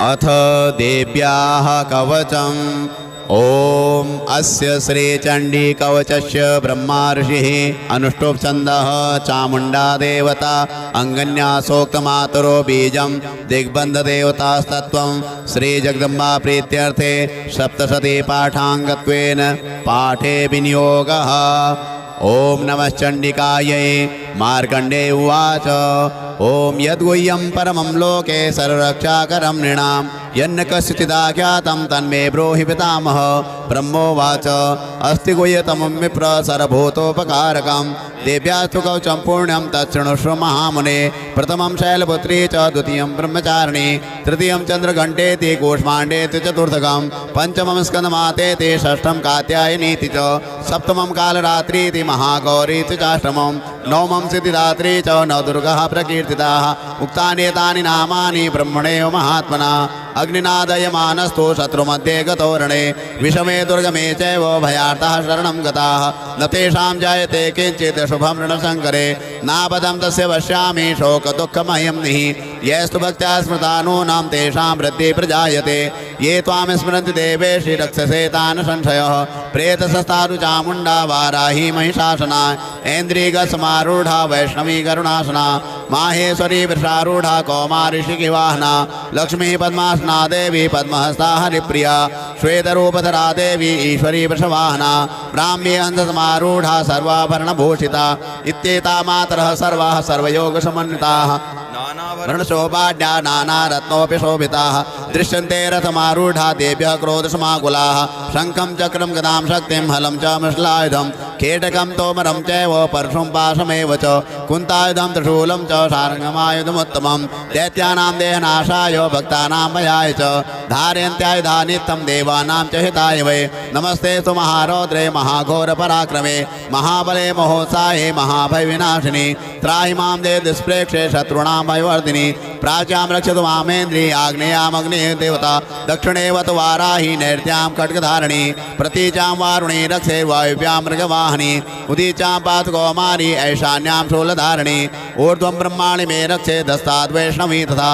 अथ देव्याः कवचम्। ओम अस्य श्री चंडी कवचस्य ब्रह्मा ऋषिः अनुष्टुप छन्दः चामुण्डा देवता अंगन्या सोक्तमातरो बीजं दिग्बन्ध देवतास्तत्त्वं श्री जगदम्बा प्रीत्यर्थे सप्तशती पाठाङ्गत्वेन पाठे विनियोगः। ओम नमः चंडिकायै। मार्कण्डेय उवाच ओम यद्गुह्यं परमं लोके सर्वरक्षाकरं नृणां यन्न कस्यचिदाख्यातं तन्मे ब्रूहि पितामह। ब्रह्मोवाच अस्ति गुह्यतमं विप्र सर्वभूतोपकारकं देव्यास्तु कवचं पुण्यं तच्छृणुष्व महामुने। प्रथमं शैलपुत्री च द्वितीयं ब्रह्मचारिणी तृतीयं चन्द्रघण्टेति कूष्माण्डेति चतुर्थकं पंचमं स्कन्दमातेति षष्ठं कात्यायनीति च सप्तमं कालरात्रीति महागौरीति चाष्टमं नवमं सिद्धिदात्री च नवदुर्गाः प्रकीर्तिताः। उक्तानि एतानि नामानि ब्रह्मणेव महात्मना। अग्निनादयमानस्तु शत्रुमध्ये गतोरणे विषमे दुर्गमे चैव भयार्ताः शरणं गताः न तेषां जायते किञ्चित् शुभं ऋणशङ्करे नापदं तस्य पश्यामि शोकदुःखमयं निः। यस्तु भक्त्या स्मृतानूनां तेषां वृद्धिः प्रजायते ये त्वां स्मरन्ति देवेशि रक्षसे तान् संशयः। प्रेतसस्तारु चामुण्डा वाराही महिषासना ऐन्द्रियगसमारूढा वैष्णवी करुणासना माहेश्वरी वृषारूढा कौमारी ऋषिकिवाहना लक्ष्मी पद्मासना देवी पद्महस्ता हरिप्रिया श्वेतरूपधरा देवी ईश्वरी वृषवाहना ब्राह्मी अंधसमारूढ़ा सर्वाभरणभूषिता इत्येता मातरः सर्वाः सर्वयोगसमन्विताः वर्णशोभाढ्या नानारत्नोऽपि शोभिताः दृश्यन्ते रथमारूढा देव्यः क्रोधसमाकुलाः शङ्खं चक्रं गदां शक्तिं हलं च मृषलायुधं केटकं तोमरं चैव परशुं पाशमेव च कुन्तायुधं त्रिशूलं च सारङ्गमायुधमुत्तमं दैत्यानां देहनाशाय भक्तानां भयाय च धारयन्त्यायुधा नित्यं देवानां च हिताय वै। नमस्ते तु महारौद्रे महाघोरपराक्रमे महाबले महोत्साहे महाभयविनाशिनी त्राहि मां देव दुष्प्रेक्षे शत्रूणां भयवर्धिनी प्राच्यां रक्षतु मामेन्द्री आग्नेयामग्ने देवता दक्षिणेवत वाराही नैर्त्यां खड्गधारिणी प्रतीचां वारुणी रक्षे वायुव्यां मृगवाहिनी उदीचां पात कौमारी ऐशान्यां शूलधारिणी ऊर्ध्वं ब्रह्माणि मे रक्षे दस्ताद् वैष्णवी तथा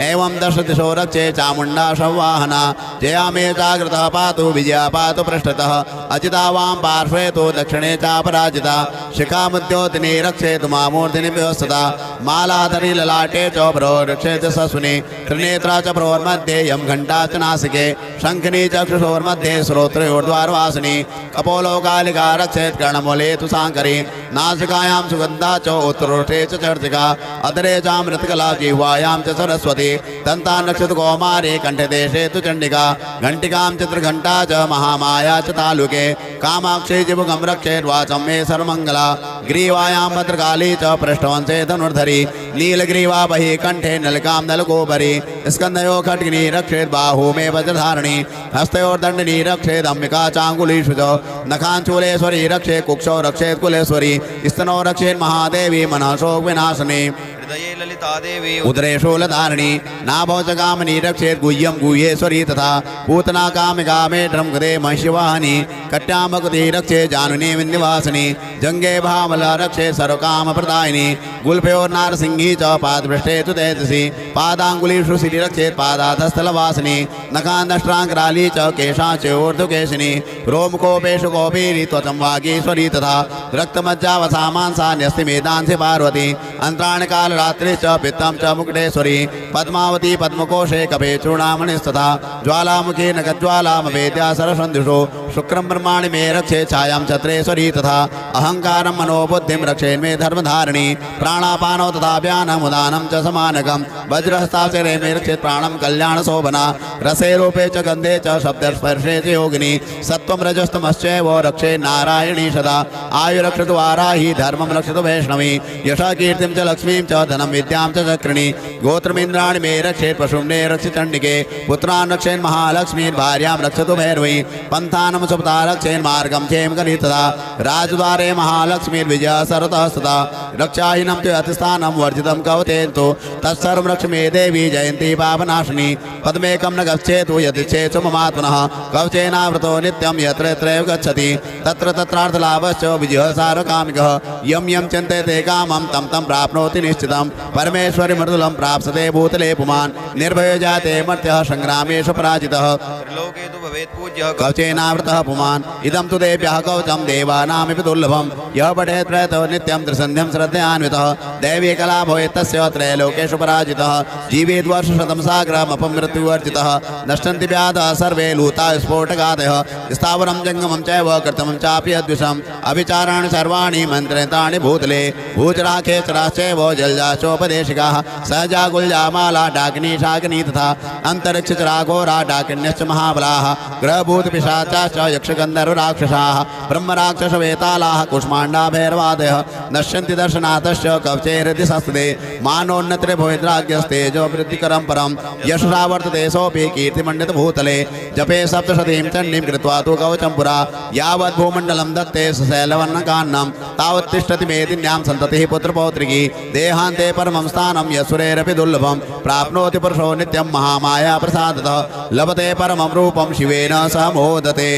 एवं दश दिशो रक्षे चामुण्डा संवाहना जया मे जागृतः पातु विजया पातु पृष्ठतः अजिता वां पार्श्वे तु दक्षिणे चापराजिता शिखामुद्योतिनी रक्षेतु मामूर्धिनि व्यवस्थता मालाधरी ललाटे च भ्रो रक्षेत सस्विनी त्रिनेत्रा च भ्रोर्मध्ये यं घण्टा च नासिके शङ्खिनी चक्षुषोर्मध्ये श्रोत्रयोर्द्वारवासिनी कपोलोकालिका रक्षेत् कर्णमूले तु साङ्करी नासिकायां सुगन्धा च उत्तरोष्ठे च चर्चिका अधरे चामृतकला जिह्वायां च सरस्वती दन्तान् रक्षतु कौमारी कण्ठदेशे तु चण्डिका घण्टिकां चित्रघण्टा च महामाया च तालुके कामाक्षी जिबुकं रक्षेत् वाचं मे सर्वमङ्गला ग्रीवायां भद्रकाली च पृष्ठवंशे धनुर्धरी नीलग्रीवा बहि कंठे नलिकां नलकोपरि स्कन्धयो खड्गिनी रक्षेत् बाहू मे वज्रधारिणी हस्तयोर्दण्डिनी रक्षेत् अंबिका चाङ्गुलीषु च नखाञ्चूलेश्वरी रक्षेत् कुक्षौ रक्षेत् कुलेश्वरी स्तनौ रक्षेत् महादेवी मनः शोक विनाशिनी हृदये ललिता देवी उदरे शूलधारिणी नाभौ च कामिनी रक्षेत् गुह्यं गुह्येश्वरी तथा पूतना कामिका मेढ्रं कृते महिषवाहिनी कट्यां भगवती रक्षेत् जानुनी विन्ध्यवासिनी जङ्गे भामला रक्षेत् सर्वकामप्रदायिनी गुल्फयोर्नारसिंही च पादपृष्ठे तु तेजसी पादाङ्गुलीषु सिरि रक्षेत् पादाधस्थलवासिनी नखान्दष्ट्राङ्कराली च केशाच्योर्ध्वकेशिनी रोमकोपेषु कौपीरी त्वचं वागीश्वरी तथा रक्तमज्जावसामांसा न्यस्तिमेदांसि पार्वती अंतराणि कालरात्रि च पित्तं च मुकुटेश्वरी पद्मावती पद्मकोशे कपे चूर्णामणिस्तथा ज्वालामुखी नखज्वालामवेद्या सरसन्धिषु शुक्रं ब्रह्माणि मे रक्षे छायां छत्रेश्वरी तथा अहंकारं मनोबुद्धिं रक्षेन्मे धर्मधारिणी प्राणापानौ तथा व्यानमुदानं च समानकं वज्रहस्ताक्षरे मे रक्षेत् प्राणं कल्याणशोभना रसे रूपे च गन्धे च शब्दस्पर्शे च योगिनी सत्त्वं रजस्तमश्चैव रक्षे नारायणी सदा आयुरक्षतु वाराही धर्मं रक्षतु वैष्णवी यशः कीर्तिं च लक्ष्मीं च धनं विद्यां च चक्रिणी गोत्रमिन्द्राणि मे रक्षेत् पशुम्ने रक्ष चण्डिके पुत्रान् रक्षेन् महालक्ष्मीं भार्यां रक्षतु भैरवी पन्थानं सुपथा रक्षेन् मार्गं क्षेम तथा राजद्वारे महालक्ष्मीर्विजया सरतः सदा रक्षाहीनं च अतिस्थानं वर्जितं कवतेन्तु तत्सर्वं रक्ष मे देवी जयन्ती पापनाशिनी पद्मेकं न गच्छेतु यदिच्छेत् ममात्मनः कवचेनावृतो नित्यं यत्र यत्रैव गच्छति तत्र तत्रार्थलाभश्च विजयः सार्वकामिकः यं यं चिन्तयते कामं तं तं प्राप्नोति निश्चितं परमेश्वरी मृदुलं प्राप्स्यते भूतले पुमान् निर्भयो जाते मर्त्यः संग्रामेषु पराजितः त्रिलोके तु भवेत् पूज्यः कवचेनावृतः पुमान् इदं तु देव्यः कवचं देवानामिति दुर्लभं यः पठेत् प्रयतो नित्यं त्रिसन्ध्यं श्रद्धयान्वितः दैवी कला भवेत् तस्य त्रैलोकेषु पराजितः जीवेद् वर्षशतं साग्रमपमृत्युवर्जितः नश्यन्ति व्याधः सर्वे लूता स्फोटकादयः स्थावरं जङ्गमं चैव कृतमं चापि अद्विषम् अभिचाराणि सर्वाणि मन्त्रितानि भूतले भूचराखे चराश्चैव जलजाचोपदेशिकाः सहजा गुल्जामाला डाकिनी शाकिनी तथा अन्तरिक्षचराघोरा डाकिन्यश्च महाबलाः ग्रहभूतपिशाचाश्च यक्षगन्धर्वराक्षसाः ब्रह्मराक्षसवेतालाः कुष्माण्डा भैरवादयः नश्यन्ति दर्शनाथश्च कवचे हृदि संस्थिते मानोन्नत्रे भवेद्राज्यस्तेजो वृद्धिकरं परं यशसा वर्तते सोऽपि कीर्तिमण्डितभूतले जपे सप्तशतीं चण्डीं कृत्वा तु कवचं पुरा यावत् भूमण्डलं दत्ते सशैलवर्णकान्नं तावत् तिष्ठति मेदिन्यां सन्ततिः पुत्रपौत्रिकी देहान्ते परमं स्थानं यशुरेरपि दुर्लभं प्राप्नोति पुरुषो नित्यं महामाया प्रसादतः लभते परमं रूपं शिवेन सह मोदते।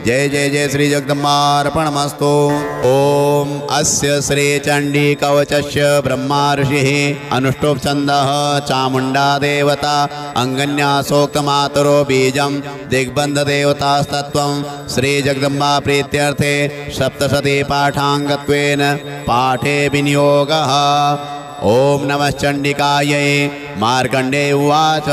जय जय जय श्री जगदम्बार्पणमस्तु। ओम अस्य श्री चंडी कवचस्य ब्रह्मा ऋषिः अनुष्टुप् छन्दः चामुण्डा देवता अंगन्या सोक्तमातरो बीजं दिग्बन्ध देवतास्तत्त्वं श्री जगदम्बा प्रीत्यर्थे सप्तशती पाठाङ्गत्वेन पाठे विनियोगः। ओम नमः चंडिकायै। मार्कण्डे उवाच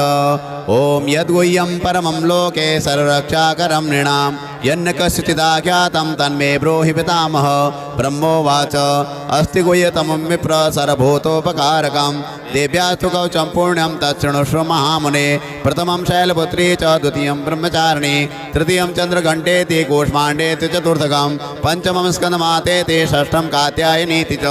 ओम यद्गुह्यं परमं लोके सर्वरक्षाकरं नृणां यन्न कस्यचिदाख्यातं तन्मे ब्रूहि पितामह। ब्रह्मोवाच अस्ति गुह्यतमं विप्र सर्वभूतोपकारकं देव्यास्तु कवचं पुण्यं तच्छृणुष्व महामुने। प्रथमं शैलपुत्री च द्वितीयं ब्रह्मचारिणी तृतीयं चन्द्रघण्टेति कूष्माण्डेति चतुर्थकं पंचमं स्कन्दमातेति षष्ठं कात्यायनीति च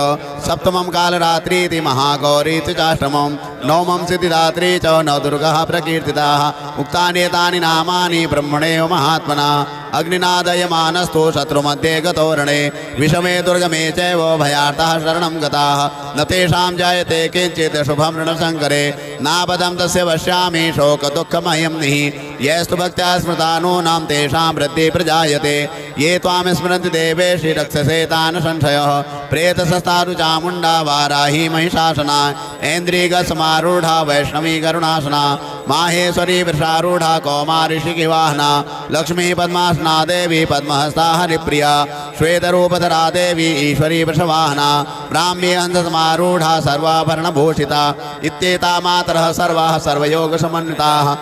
सप्तमं कालरात्रीति महागौरीति चाष्टमं नवमं सिद्धिदात्री च नवदुर्गः प्रकीर्तिताः। उक्तानि एतानि नामानि ब्रह्मणेव महात्मना अग्निनादयमानस्तु शत्रुमध्ये गतोरणे विषमे दुर्गमे चैव भयार्थः शरणं गताः न तेषां जायते किञ्चित् शुभं ऋणशङ्करे नापदं तस्य पश्यामि शोकदुःखमयं निः। यस्तु भक्त्या स्मृतानूनां तेषां वृद्धिः प्रजायते ये त्वां स्मरन्ति देवेशि रक्षसे तान् संशयः। प्रेतसस्तादु चामुण्डा वाराही महिषासना ऐन्द्रियगसमारूढा वैष्णवी करुणासना माहेश्वरी वृषारूढ़ा कौमारी शिखिवाहना लक्ष्मी पद्मासना देवी पद्महस्ता हरिप्रिया श्वेतरूपधरा देवी ईश्वरी वृषवाहना ब्राह्मी हंसमारूढ़ा सर्वाभरणभूषिता इत्येता मातरः सर्वाः सर्वयोगसमन्विताः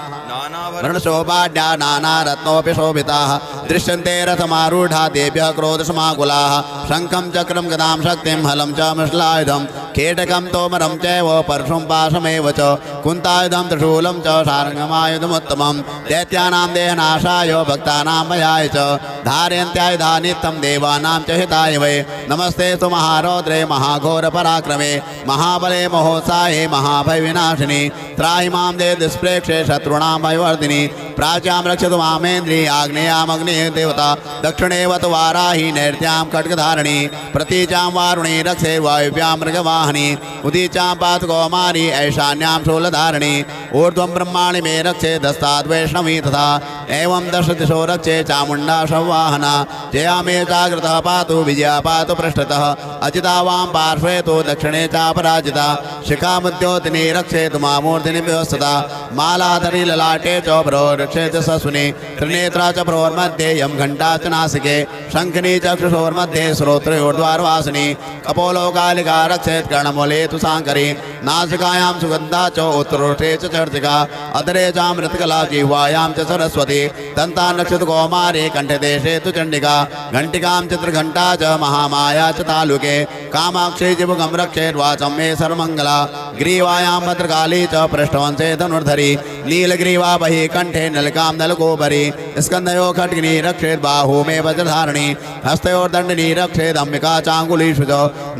वर्णशोभाढ्या नानारत्नोऽपि शोभिताः दृश्यन्ते रथमारूढ़ा देव्यः क्रोधसमाकुलाः शङ्खं चक्रं गदां शक्तिं हलं च मृषलायुधं केटकं तोमरं चैव परशुं पाशमेव च कुन्तायुधं त्रिशूलं च सारङ्गमायुधमुत्तमं दैत्यानां देहनाशाय भक्तानां भयाय च धारयन्त्यायुधा नित्यं देवानां च हिताय वै। नमस्ते तु महारौद्रे महाघोरपराक्रमे महाबले महोत्साहे महाभयविनाशिनी त्राहि मां देव दुष्प्रेक्षे शत्रूणां भयवर्धिनी प्राच्यां रक्षतु मामेन्द्री आग्नेयामग्नेय देवता दक्षिणेवत वाराही नैर्त्यां खड्गधारिणी प्रतीचां वारुणी रक्षे वायुव्यां मृगवाहिनी उदीचां पातु कौमारी ऐशान्यां शूलधारिणी ऊर्ध्वं ब्रह्माणि मे रक्षे दस्ताद् वैष्णवी तथा एवं दश दिशो रक्षे चामुण्डा संवाहना जया मे जागृतः पातु विजया पातु पृष्ठतः अजिता वां पार्श्वे तु दक्षिणे चापराजिता शिखामुद्योतिनी रक्षेतु मामूर्धिनी व्यवस्थिता मालाधरी ललाटे च भ्रो रक्षेत सस्विनी त्रिनेत्रा च भ्रोर्मध्ये यं घण्टा च नासिके शङ्खिनी चक्षुषोर्मध्ये श्रोत्रयोर्द्वारवासिनी कपोलो कालिका रक्षेत् कर्णमूले तु साङ्करी नासिकायां सुगन्धा च उत्तरोष्ठे च चर्चिका अधरे चामृतकला जिह्वायां च सरस्वती दन्तां रक्षतु कौमारी कण्ठदेशे तु चण्डिका घण्टिकां चित्रघण्टा च महामाया च तालुके कामाक्षी जिभुगं रक्षेद्वाचं मे सर्वमङ्गला ग्रीवायां भद्रकाली च पृष्ठवंशे धनुर्धरी नीलग्रीवा बहि कंठे नलिकां नलकोपरि स्कन्धयो खड्गिनी रक्षेत् बाहू मे वज्रधारिणी हस्तयोर्दण्डिनी रक्षेत् अम्बिका चाङ्गुलीषु च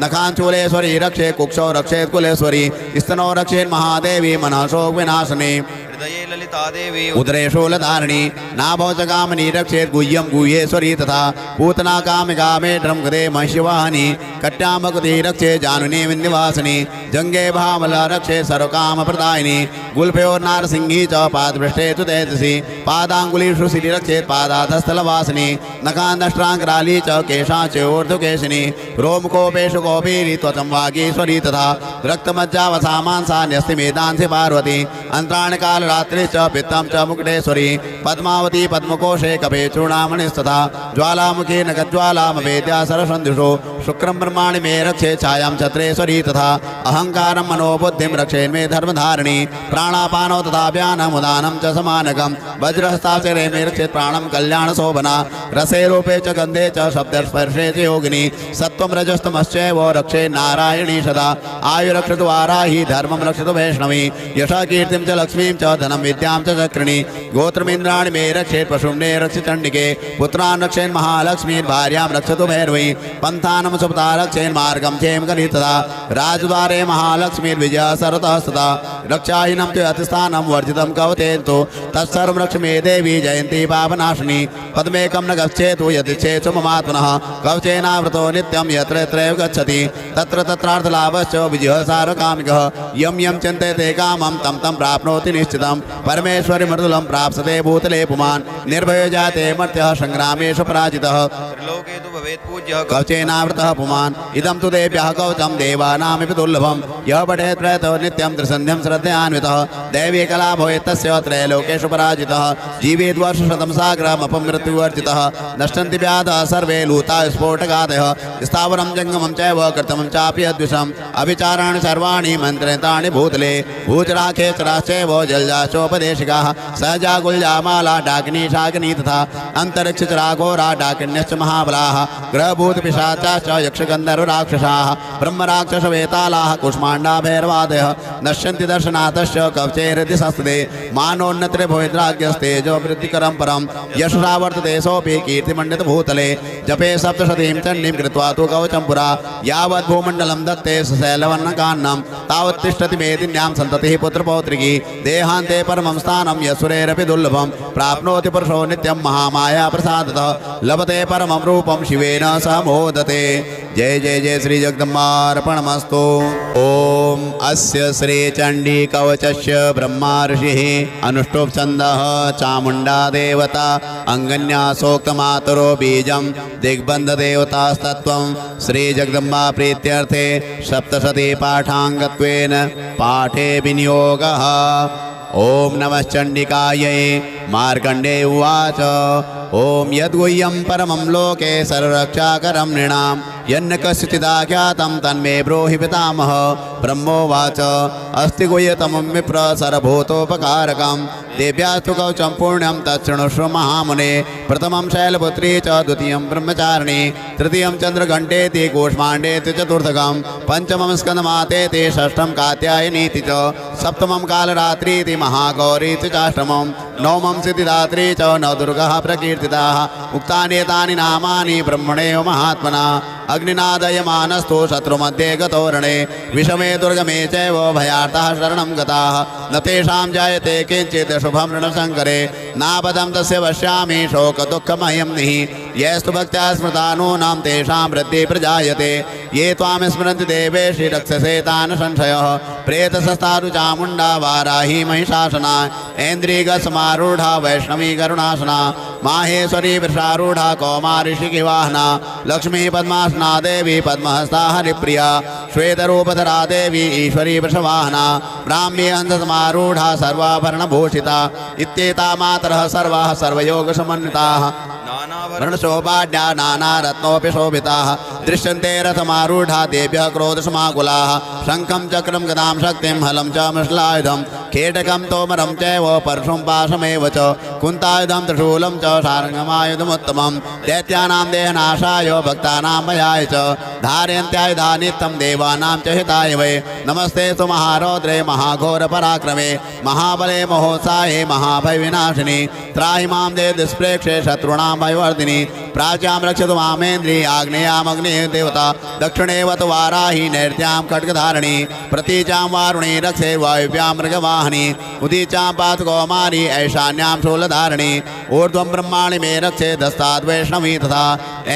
नखाञ्चूलेश्वरी रक्षेत् कुक्षौ रक्षेत् कुलेश्वरी स्तनौ रक्षेत् महादेवी मनः शोक विनाशिनी हृदये ललिता देवी उदरे शूलधारिणी नाभौ च कामिनी रक्षेत् गुह्यं गुह्येश्वरी तथा पूतना कामिका मे ड्रमकृते महिषवाहिनी कट्यामकृति रक्षे जानुनी विन्ध्यवासिनी जङ्गे भामला रक्षे सर्वकामप्रदायिनी गुल्फयोर्नारसिंही च पादपृष्ठे तु तेजसी पादाङ्गुलीषु सिरि रक्षेत् पादाधस्थलवासिनी नखान्दष्ट्राङ्कराली च केशाच्योर्ध्वकेशिनी रोमकोपेषु कोपीरि त्वचं वागीश्वरी तथा रक्तमज्जावसामांसा न्यस्तिमेदांसि पार्वती अन्तराणकालरात्रि च पित्तं च मुकुटेश्वरी पद्मावती पद्मकोशे कपे चूडामणिस्तथा ज्वालामुखी नखज्वालामवेद्या सरसन्धिषु शुक्रं ब्रह्माणि मे रक्षे छायां छत्रेश्वरी तथा अहङ्कारं मनोबुद्धिं रक्षेन्मे धर्मधारिणी प्राणापानौ तथा व्यानमुदानं च समानकं वज्रहस्ताक्षरे मे रक्षेत् प्राणं कल्याणशोभना रसे रूपे च गन्धे च शब्दस्पर्शे च योगिनी सत्त्वं रजस्तमश्चैव रक्षे नारायणी सदा आयुरक्षतु वाराही धर्मं रक्षतु वैष्णवी यशा कीर्तिं च लक्ष्मीं च धनं विद्यां च चक्रिणी गोत्रमिन्द्राणि मे रक्षेत् पशुम्ने रक्ष चण्डिके पुत्रान् रक्षेन् महालक्ष्मीन् भार्यां रक्षतु भैरवी पन्थानं सुपता रक्षेन् मार्गं क्षेम करी तदा राजद्वारे महालक्ष्मीर्विजया सर्वतः सदा रक्षाहीनं तु अतिस्थानं वर्जितं कवतेन्तु तत्सर्वं रक्ष मे देवी जयन्ती पापनाशिनी पद्मेकं न गच्छेतु यदिच्छेत्सु ममात्मनः कवचेनावृतो नित्यं यत्र यत्रैव गच्छति तत्र तत्रार्थलाभश्च विजयः सार्वकामिकः यं यं चिन्तयते कामं तं तं प्राप्नोति निश्चितं परमेश्वरि मृदुलं प्राप्स्यते भूतले पुमान् निर्भयो जाते मर्त्यः संग्रामेषु पराजितः त्रिलोके तु भवेत् पूज्यः कवचेनावृतः पुमान् इदं तु देव्यः कवचं देवानामिति दुर्लभं यः पठेत् प्रयतो नित्यं त्रिसन्ध्यं श्रद्धयान्वितः दैवी कला भवेत् तस्य त्रैलोकेषु पराजितः जीवेद्वर्षशतं सागरमपमृत्युवर्जितः नश्यन्ति व्याधः सर्वे लूता स्फोटकादयः स्थावरं जङ्गमं चैव कृतमं चापि अद्विषम् अभिचाराणि सर्वाणि मन्त्रितानि भूतले भूचराखेचराश्चैव जलजाचोपदेशिकाः सहजा गुल्जामाला डाकिनी शाकिनी तथा अन्तरिक्षचराघोरा डाकिन्यश्च महाबलाः ग्रहभूतपिशाचाश्च यक्षगन्धर्वराक्षसाः ब्रह्मराक्षसवेतालाः कुष्माण्डा भैरवादयः नश्यन्ति दर्शनाथश्च कवचे हृदि संस्थिते मानोन्नतिर्भवेद्राज्ञस्तेजो वृद्धिकरं परं यशसा वर्तते सोऽपि कीर्तिमण्डितभूतले जपे सप्तशतीं चण्डीं कृत्वा तु कवचं पुरा यावत् भूमण्डलं दत्ते सशैलवर्णकान्नं तावत् तिष्ठति मेदिन्यां सन्ततिः पुत्रपौत्रिकी देहान्ते परमं स्थानं यशुरेरपि दुर्लभं प्राप्नोति पुरुषो नित्यं महामाया प्रसादतः लभते परमं रूपं शिवेन सह मोदते जय जय जय श्री जगदम्बार्पणमस्तु ओम अस्य श्री चंडी कवचस्य ब्रह्मा ऋषिः अनुष्टुप् छन्दः चामुण्डा देवता अंगन्या सोक्तमातरो बीजं दिग्बन्ध देवतास्तत्त्वं श्री जगदम्बा प्रीत्यर्थे सप्तशती पाठाङ्गत्वेन पाठे विनियोगः ओम नमः चण्डिकायै मार्कण्डे उवाच ओम यद्गुह्यं परमं लोके सर्वरक्षाकरं नृणां यन्न कस्यचिदाख्यातं तन्मे ब्रूहि पितामह ब्रह्मोवाच अस्ति गुह्यतमं विप्र सर्वभूतोपकारकं देव्यास्तु कवचं पुण्यं तच्छृणुष्व महामुने प्रथमं शैलपुत्री च द्वितीयं ब्रह्मचारिणी तृतीयं चन्द्रघण्टेति कूष्माण्डेति चतुर्थकं पंचमं स्कन्दमातेति षष्ठं कात्यायनीति च सप्तमं कालरात्रीति महागौरीति चाष्टमं नवमं सिद्धिदात्री च नवदुर्गः प्रकीर्तिताः उक्तानि एतानि नामानि ब्रह्मणेव महात्मना अग्निनादयमानस्तु शत्रुमध्ये गतोरणे विषमे दुर्गमे चैव भयार्थः शरणं गताः न तेषां जायते किञ्चित् शुभं ऋणशङ्करे नापदं तस्य पश्यामि शोकदुःखमयं निः यस्तु भक्त्या स्मृतानूनां तेषां वृद्धिः प्रजायते ये त्वां स्मरन्ति देवेशि रक्षसे तान् संशयः प्रेतसस्तारु चामुण्डा वाराही महिषासना ऐन्द्रियगसमारूढा वैष्णवी करुणासना माहेश्वरी वृषारूढा कौमारी ऋषिकिवाहना लक्ष्मी पद्मासना देवी पद्महस्ता हरिप्रिया श्वेतरूपधरा देवी ईश्वरी वृषवाहना ब्राह्मी हंससमारूढा सर्वाभरणभूषिता इत्येता मातरः सर्वाः सर्वयोगसमन्विताः वर्णशोभाढ्या नानारत्नोऽपि शोभिताः दृश्यन्ते रथमारूढा देव्यः क्रोधसमाकुलाः शङ्खं चक्रं गदां शक्तिं हलं च मृषलायुधं खेटकं तोमरं चैव परशुं पाशमेव च कुन्तायुधं त्रिशूलं च शार्ङ्गमायुधमुत्तमं दैत्यानां देहनाशाय भक्तानां भयाय च धारयन्त्यायुधानित्यं देवानां च हिताय वै नमस्ते तु महारौद्रे महाघोरपराक्रमे महाबले महोत्साहे महाभयविनाशिनी त्राहि मां देव दुष्प्रेक्षे शत्रूणां भयवर्धिनी प्राच्यां रक्षतु मामेन्द्री आग्नेयामग्नेः देवता दक्षिणेव तु वाराही नैर्त्यां खड्गधारिणी प्रतीचां वारुणी रक्षे वायुव्यां मृगवाहनी वाहनी उदीचां पातु कौमारी ऐशान्यां शूलधारिणी ऊर्ध्वं ब्रह्माणि मे रक्षे दस्ताद् वैष्णवी तथा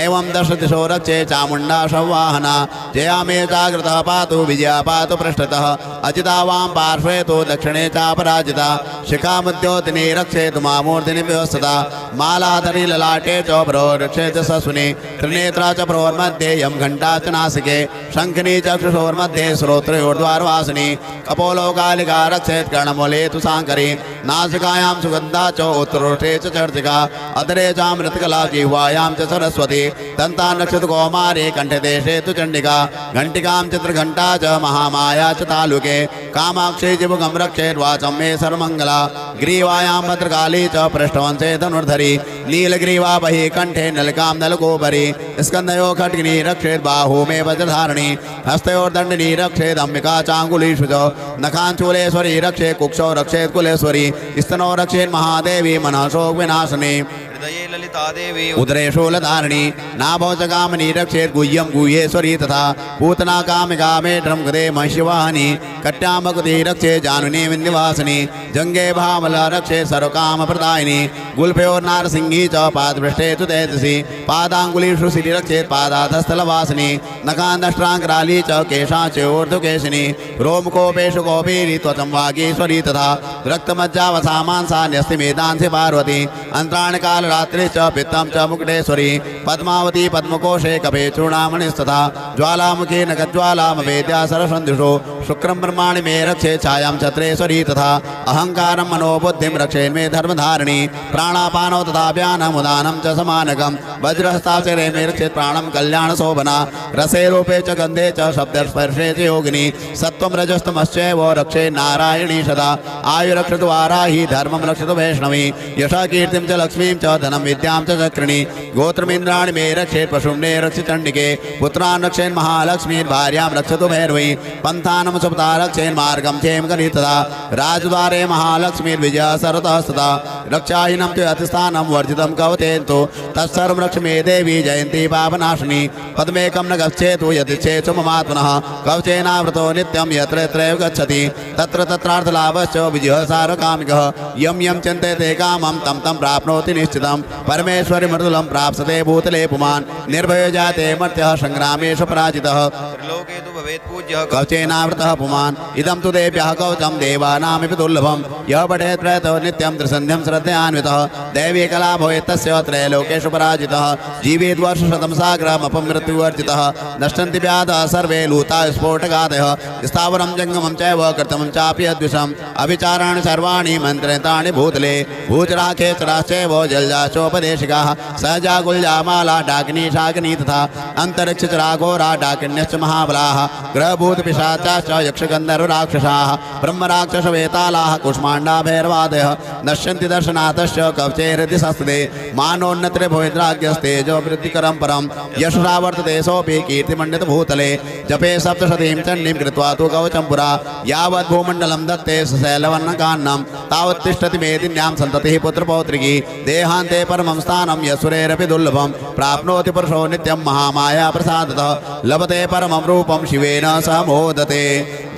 एवं दश दिशो रक्षे चामुण्डा संवाहना जया मे जागृतः पातु विजया पातु पृष्ठतः अजिता वां पार्श्वे तु दक्षिणे चापराजिता शिखामुद्योतिनी रक्षेतु मामूर्तिनि व्यवस्थिता मालाधरी ललाटे च प्रोरक्षे च ससुनि त्रिनेत्रा च प्रोर्मध्ये यं घण्टा च नासिके शङ्खिनी चक्षुषोर्मध्ये श्रोत्रयोर्द्वारवासिनी कपोलोकालिका रक्षेत् कर्णमूले तु साङ्करी नासिकायां सुगन्धा च उत्तरोष्ठे च चर्चिका अधरे चामृतकला जिह्वायां च सरस्वती दन्ता नक्षत्र कौमारे कण्ठदेशे तु चण्डिका घण्टिकां चित्रघण्टा च महामाया च तालुके कामाक्षी जिमुखं रक्षेर्वाचं मे सर्वमङ्गला ग्रीवायां भद्रकाली च पृष्ठवंशे धनुर्धरी नीलग्रीवा बहि कण्ठे नलिकां नलकोपरि स्कन्धयो खड्गिनी रक्षेर्बाहु मे वज्रधारिणी हस्तयोर्दण्डिनी रक्षेदम्बिका चाङ्गुलीषु च नखाञ्चूलेश्वरी रक्षे कुक्षौ रक्षेत् कुलेश्वरी स्तनौ रक्षेत् महादेवी मनः शोक विनाशिनी हृदये ललिता देवी उदरे शूलधारिणी नाभौ च कामिनी रक्षेत् गुह्यं गुह्येश्वरी तथा पूतना कामिका मेढ्रं गदे महिषवाहिनी कट्यामकुति रक्षे जानुनी विन्ध्यवासिनी जङ्गे भामला रक्षे सर्वकामप्रदायिनी गुल्फयोर्नारसिंही च पादपृष्ठे तु तेजसी पादाङ्गुलीषु सिरि रक्षेत् पादाधस्थलवासिनी नखान्दष्ट्राङ्कराली च केशाच्योर्ध्वकेशिनी रोमकोपेषु कोपीरी त्वचं वागीश्वरी तथा रक्तमज्जावसामांसा न्यस्तिमेदांसि पार्वती अंतराणकालरात्रि च पित्तं च मुकुटेश्वरी पद्मावती पद्मकोशे कपे चूर्णामणिस्तथा ज्वालामुखी नखज्वालामवेद्या सरसन्धुषो शुक्रं ब्रह्माणि मे रक्षे छायां छत्रेश्वरी तथा अहंकारं मनोबुद्धिं रक्षेन्मे धर्मधारिणी प्राणापानौ तथा व्यानमुदानं च समानकं वज्रहस्ताक्षरे मे रक्षेत् प्राणं कल्याणशोभना रसे रूपे च गन्धे च शब्दस्पर्शे च योगिनी सत्त्वं रजस्तमश्चैव रक्षे नारायणी सदा आयुरक्षतु वाराही धर्मं रक्षतु वैष्णवी यशा कीर्तिं च लक्ष्मीं च धनं विद्यां च चक्रिणी गोत्रमिन्द्राणि मे रक्षेत् पशुम्ने रक्षि चण्डिके पुत्रान् रक्षेन् महालक्ष्मीर्भार्यां रक्षतु भैरवी पन्थानं सुपता रक्षेन् मार्गं क्षेम गणितदा राजद्वारे महालक्ष्मीर्विजया सर्वतः सदा रक्षाहीनं तु अतिस्थानं वर्जितं कवतेन्तु तत्सर्वं रक्ष मे देवी जयन्ती पापनाशिनी पद्मेकं न गच्छेतु यदिच्छेत्सु ममात्मनः कवचेनावृतो नित्यं यत्र यत्रैव गच्छति तत्र तत्रार्थलाभश्च विजयः सार्वकामिकः यं यं चिन्तयते कामं तं तं प्राप्नोति निश्चितं परमेश्वरि मृदुलं प्राप्स्यते भूतले पुमान् निर्भयो जाते मर्त्यः संग्रामेषु पराजितः त्रिलोके तु भवेत् पूज्यः कवचेनावृतः पुमान् इदं तु देव्यः कवचं देवानामिति दुर्लभं यः पठेत् प्रयतो नित्यं त्रिसन्ध्यं श्रद्धयान्वितः दैवी कला भवेत् तस्य त्रैलोकेषु पराजितः जीवेत् वर्षशतं साग्रमपमृत्युवर्जितः नश्यन्ति व्याधः सर्वे लूता स्फोटकादयः स्थावरं जङ्गमं चैव कृतमं चापि अद्विषम् अविचाराणि सर्वाणि मन्त्रतानि भूतले भूचराखेचराश्चैव जलजाचोपदेशिकाः सहजा गुल्जामाला डाकिनी शाकिनी तथा अन्तरिक्षचराघोरा डाकिन्यश्च महाबलाः ग्रहभूतपिशाचाश्च यक्षगन्धर्वराक्षसाः ब्रह्मराक्षसवेतालाः कुष्माण्डा भैरवादयः नश्यन्ति दर्शनाथश्च कवचे हृदि संस्थिते मानोन्नत्रे भवेद्राज्ञस्तेजो वृद्धिकरं परं यशसा वर्तते सोऽपि कीर्तिमण्डितभूतले जपे सप्तशतीं चण्डीं कृत्वा तु कवचं पुरा यावत् भूमण्डलं दत्ते सशैलवर्णकान्नं तावत् तिष्ठति मेदिन्यां सन्ततिः पुत्रपौत्रिकी देहान्ते परमं स्थानं यशुरेरपि दुर्लभं प्राप्नोति पुरुषो नित्यं महामाया प्रसादतः लभते परमं रूपं शिवेन सह मोदते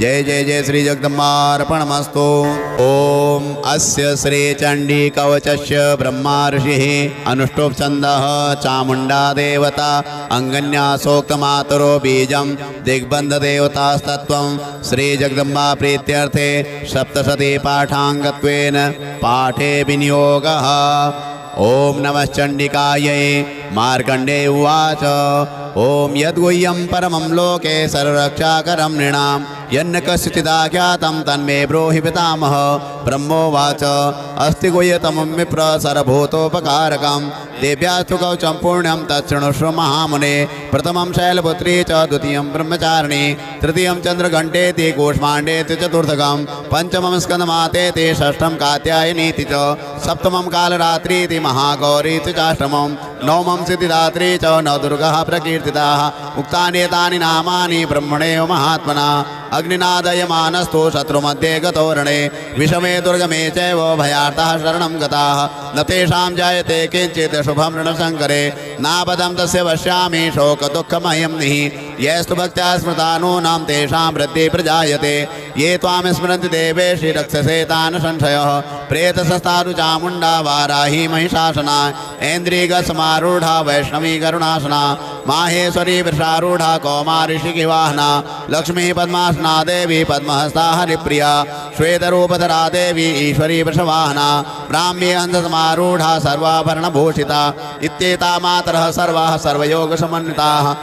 जय जय जय श्री जगदम्बार्पणमस्तु। ओम अस्य श्री चंडी कवचस्य ब्रह्मा ऋषिः अनुष्टुप् छन्दः चामुण्डा देवता अंगन्यासोक्तमातरो बीजं दिग्बन्ध देवतास्तत्त्वं श्री जगदम्बा प्रीत्यर्थे सप्तशती पाठाङ्गत्वेन पाठे विनियोगः। ओम नमः चण्डिकायै। मार्कण्डेय उवाच ओम यद्गुह्यं परमं लोके सर्वरक्षाकरं नृणां यन्न कस्यचिदाख्यातं तन्मे ब्रूहि पितामह। ब्रह्मोवाच अस्ति गुह्यतमं विप्र सर्वभूतोपकारकं देव्यास्तु कवचं पुण्यं तच्छृणुष्व महामुने। प्रथमं शैलपुत्री च द्वितीयं ब्रह्मचारिणी तृतीयं चन्द्रघण्टेति कूष्माण्डेति चतुर्थकं पंचमं स्कन्दमातेति षष्ठं कात्यायनीति च सप्तमं कालरात्रीति महागौरीति चाष्टमं नवमं सिद्धिदात्री च नवदुर्गाः प्रकीर्तिताः। उक्तानि नामानि ब्रह्मणेव महात्मना अग्निनादयमानस्तु शत्रुमध्ये गतोरणे विषमे दुर्गमे चैव भयार्ताः शरणं गताः न तेषां जायते किञ्चित् शुभं ऋणशङ्करे नापदं तस्य पश्यामि शोकदुःखमयं निः येस्तु भक्त्या स्मृतानूनां तेषां वृद्धि प्रजायते ये त्वां स्मरन्ति देवेशि रक्षसे तान् संशयः प्रेतसस्तारु चामुण्डा वाराही महिषासना ऐन्द्रियगसमारूढा वैष्णवी करुणासना माहेश्वरी वृषारूढ़ा कौमारी शिखिवाहना लक्ष्मी पद्मासना देवी पद्महस्ता हरिप्रिया श्वेतरूपधरा देवी ईश्वरी वृषवाहना ब्राह्मी अंधसमारूढ़ा सर्वाभरणभूषिता इत्येता मातरः सर्वाः सर्वयोगसमन्विताः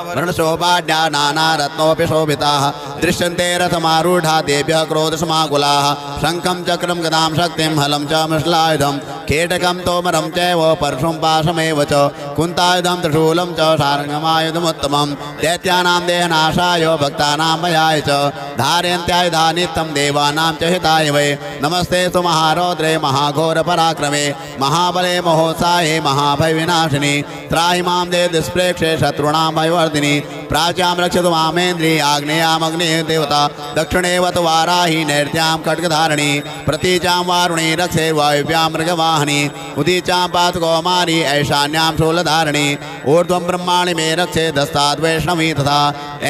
वर्णशोभाढ्या नानारत्नोऽपि शोभिताः दृश्यन्ते रथमारूढा देभ्यः क्रोधसमाकुलाः शङ्खं चक्रं गदां शक्तिं हलं च मुष्लायुधं केटकं तोमरं चैव परशुं पाशमेव च कुन्तायुधं त्रिशूलं च सारङ्गमायुधमुत्तमं दैत्यानां देहनाशाय भक्तानां भयाय च धारयन्त्यायुधा नित्यं देवानां च हिताय वै नमस्ते तु महारौद्रे महाघोरपराक्रमे महाबले महोत्साहे महाभयविनाशिनि त्राहि मां देव दुष्प्रेक्षे शत्रूणां भयवर्धिनि प्राच्यां रक्षतु मामेन्द्रि आग्नेयामग्ने देवता दक्षिणेवत वाराही नैर्त्यां खड्गधारिणी प्रतीचां वारुणी रक्षे वायुव्यां मृगवाहिनी उदीचां पातु कौमारी ऐशान्यां शूलधारिणी ऊर्ध्वं ब्रह्माणि मे रक्षे दस्ताद् वैष्णवी तथा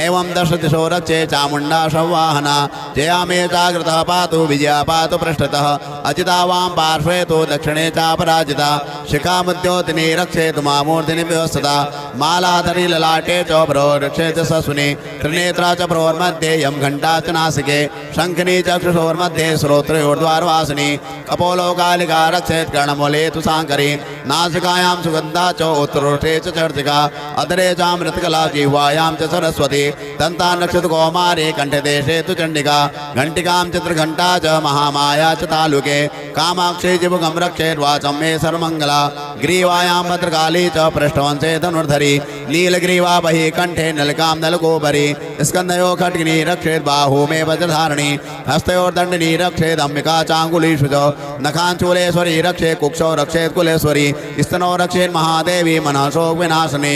एवं दश दिशो रक्षे चामुण्डा संवाहना जया मे जागृतः पातु विजया पातु पृष्ठतः अजिता वां पार्श्वे तु दक्षिणे चापराजिता शिखामुद्योतिनी रक्षे तु मामूर्तिनि व्यवस्थिता मालाधरी ललाटे च रक्षे च सस्विनी त्रिनेत्रा च प्रोर्मध्ये यं घण्टा च नासिके शङ्खिनी चक्षुषोर्मध्ये श्रोत्रोर्द्वारवासिनी कपोलोकालिका रक्षेत् कर्णमूले तु साङ्करी नासिकायां सुगन्धा च उत्तरोष्ठे च चर्चिका अधरे चामृतकला जिह्वायां च सरस्वती दन्तान् रक्षतु कौमारी कण्ठदेशे तु चण्डिका घण्टिकां चित्रघण्टा च महामाया च तालुके कामाक्षी जिभुगं रक्षेर्वाचं मे सर्वमङ्गला ग्रीवायां भद्रकाली च पृष्ठवंशे धनुर्धरी नीलग्रीवा बहि कंठे नलकां नलकोपरि स्कन्धयो खड्गिनी रक्षेत् बाहू मे वज्रधारिणी हस्तयोर्दण्डिनी रक्षेत् अम्बिका चाङ्गुलीषु च नखाञ्चूलेश्वरी रक्षेत् कुक्षौ रक्षेत् कुलेश्वरी स्तनौ रक्षेत् महादेवी मनःशोक विनाशिनी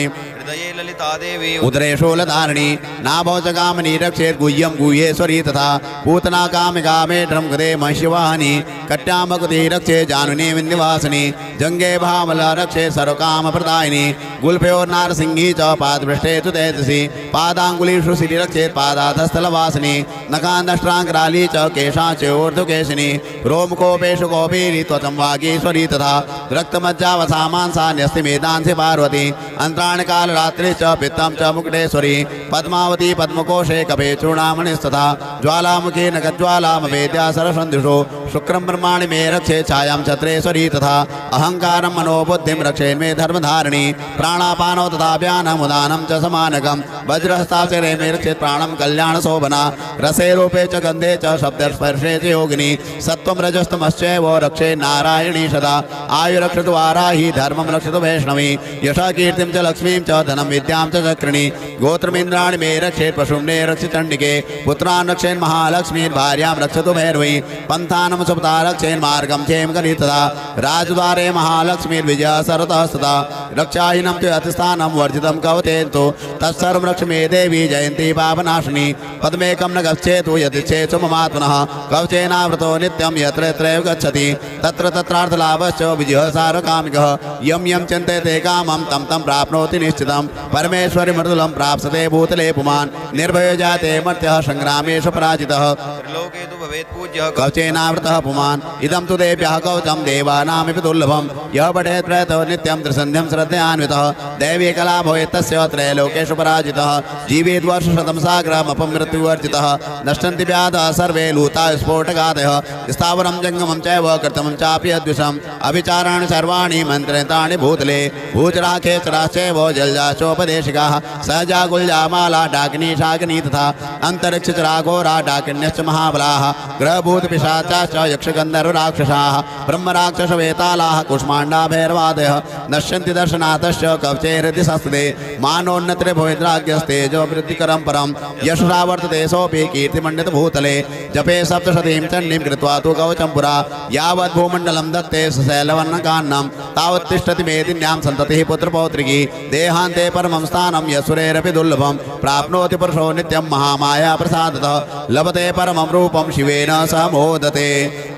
हृदये ललिता देवी उदरे शूलधारिणी नाभौ च कामिनी रक्षेत् गुह्यं गुह्येश्वरी तथा पूतना कामिका मेढ्रं गदे महिषवाहिनी कट्यां भगवती रक्षेत् जानुनी विन्ध्यवासिनी जङ्गे भामला रक्षेत् सर्वकामप्रदायिनी गुल्फयोर्नारसिंही च पादपृष्ठे तु तेजसी पादाङ्गुलीषु सिरि रक्षेत् पादाधस्थलवासिनी नखान्दष्ट्राङ्कराली च केशाच्योर्ध्वकेशिनी रोमकोपेषु कौपीरी त्वचं वागीश्वरी तथा रक्तमज्जावसामांसा न्यस्तिमेदांसि पार्वती अंतराणकालरात्रि च पित्तं च मुकुटेश्वरी पद्मावती पद्मकोशे कपे चूर्णामणिस्तथा ज्वालामुखी नखज्वालामवेद्या सरसन्धिषु शुक्रं ब्रह्माणि मे रक्षे छायां छत्रेश्वरी तथा अहङ्कारं मनोबुद्धिं रक्षेन्मे धर्मधारिणी प्राणापानौ तथा व्यानमुदानं च समानकं वज्रहस्ताक्षरे मे रक्षेत् प्राणं कल्याणशोभना रसे रूपे च गन्धे च शब्दस्पर्शे च योगिनी सत्त्वं रजस्तमश्चैव रक्षे नारायणी सदा आयुरक्षतु वाराही धर्मं रक्षतु वैष्णवी यशः कीर्तिं च लक्ष्मीं च धनं विद्यां च चक्रिणी गोत्रमिन्द्राणि मे रक्षेत् पशुम्ने रक्षि चण्डिके पुत्रान् रक्षेन् महालक्ष्मीर्भार्यां रक्षतु भैरवी पन्थानं सुपता रक्षेन् मार्गं क्षेम करी तथा राजद्वारे महालक्ष्मीर्विजया सर्वतः सदा रक्षाहीनं च अतिस्थानं वर्जितं कवचेन्तु तत्सर्वं रक्ष मे देवी जयन्ती पापनाशिनी पद्मेकं न गच्छेतु यदिच्छेत् ममात्मनः कवचेनावृतो नित्यं यत्र यत्रैव गच्छति तत्र तत्रार्थलाभश्च विजयः सार्वकामिकः यं यं चिन्तयते कामं तं तं प्राप्नोति निश्चितं परमेश्वरि मृदुलं प्राप्स्यते भूतले पुमान् निर्भयो जाते मर्त्यः संग्रामेषु पराजितः त्रिलोके तु भवेत् पूज्यः कवचेनावृतः पुमान् इदं तु देव्यः कवचं देवानामपि दुर्लभं यः पठेत् प्रयतो नित्यं त्रिसन्ध्यं श्रद्धयान्वितः दैवी कला भवेत् तस्य त्रैलोकेषु पराजितः जीवेत् वर्षशतं साग्रमपमृत्युवर्जितः नश्यन्ति व्याधः सर्वे लूता स्फोटकादयः स्थावरं जङ्गमं चैव कृतमं चापि अद्विषम् अभिचाराणि सर्वाणि मन्त्रतानि भूतले भूचराखेचराश्चैव जलजाचोपदेशिकाः सहजा गुल्जामाला डाकिनी शाकिनी तथा अन्तरिक्षचराघोरा डाकिन्यश्च महाबलाः ग्रहभूतपिशाचाश्च यक्षगन्धर्वराक्षसाः ब्रह्मराक्षसवेतालाः कुष्माण्डा भैरवादयः नश्यन्ति दर्शनाथश्च कवचे हृदि संस्थिते मानोन्नतिर्भवेद्राज्ञस्तेजो वृद्धिकरं परं यशसा वर्तते सोऽपि कीर्तिमण्डितभूतले जपे सप्तशतीं चण्डीं कृत्वा तु कवचं पुरा यावत् भूमण्डलं दत्ते सशैलवर्णकान्नं तावत् तिष्ठति मेदिन्यां सन्ततिः पुत्रपौत्रिकी देहान्ते परमं स्थानं यशुरेरपि दुर्लभं प्राप्नोति पुरुषो नित्यं महामाया प्रसादतः लभते परमं रूपं शिवे देवेन समोदते।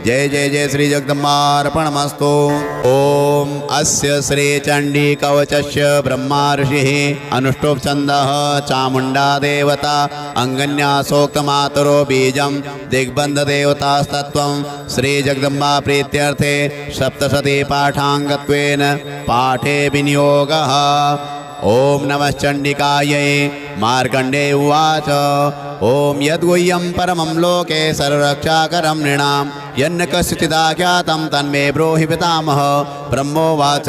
जय जय जय श्री जगदम्बार्पणमस्तु। ओम अस्य श्री चंडी कवचस्य ब्रह्मा ऋषिः अनुष्टुप छन्दः चामुण्डा देवता अंगन्या सोक्तमातरो बीजं दिग्बन्ध देवतास्तत्त्वं श्री जगदम्बा प्रीत्यर्थे सप्तशती पाठाङ्गत्वेन पाठे विनियोगः। ओम नमः चंडिकायै। मार्कण्डेय उवाच ओम यद्गुह्यं परमं लोके सर्वरक्षाकरं नृणां यन्न कस्यचिदाख्यातं तन्मे ब्रूहि पितामह। ब्रह्मोवाच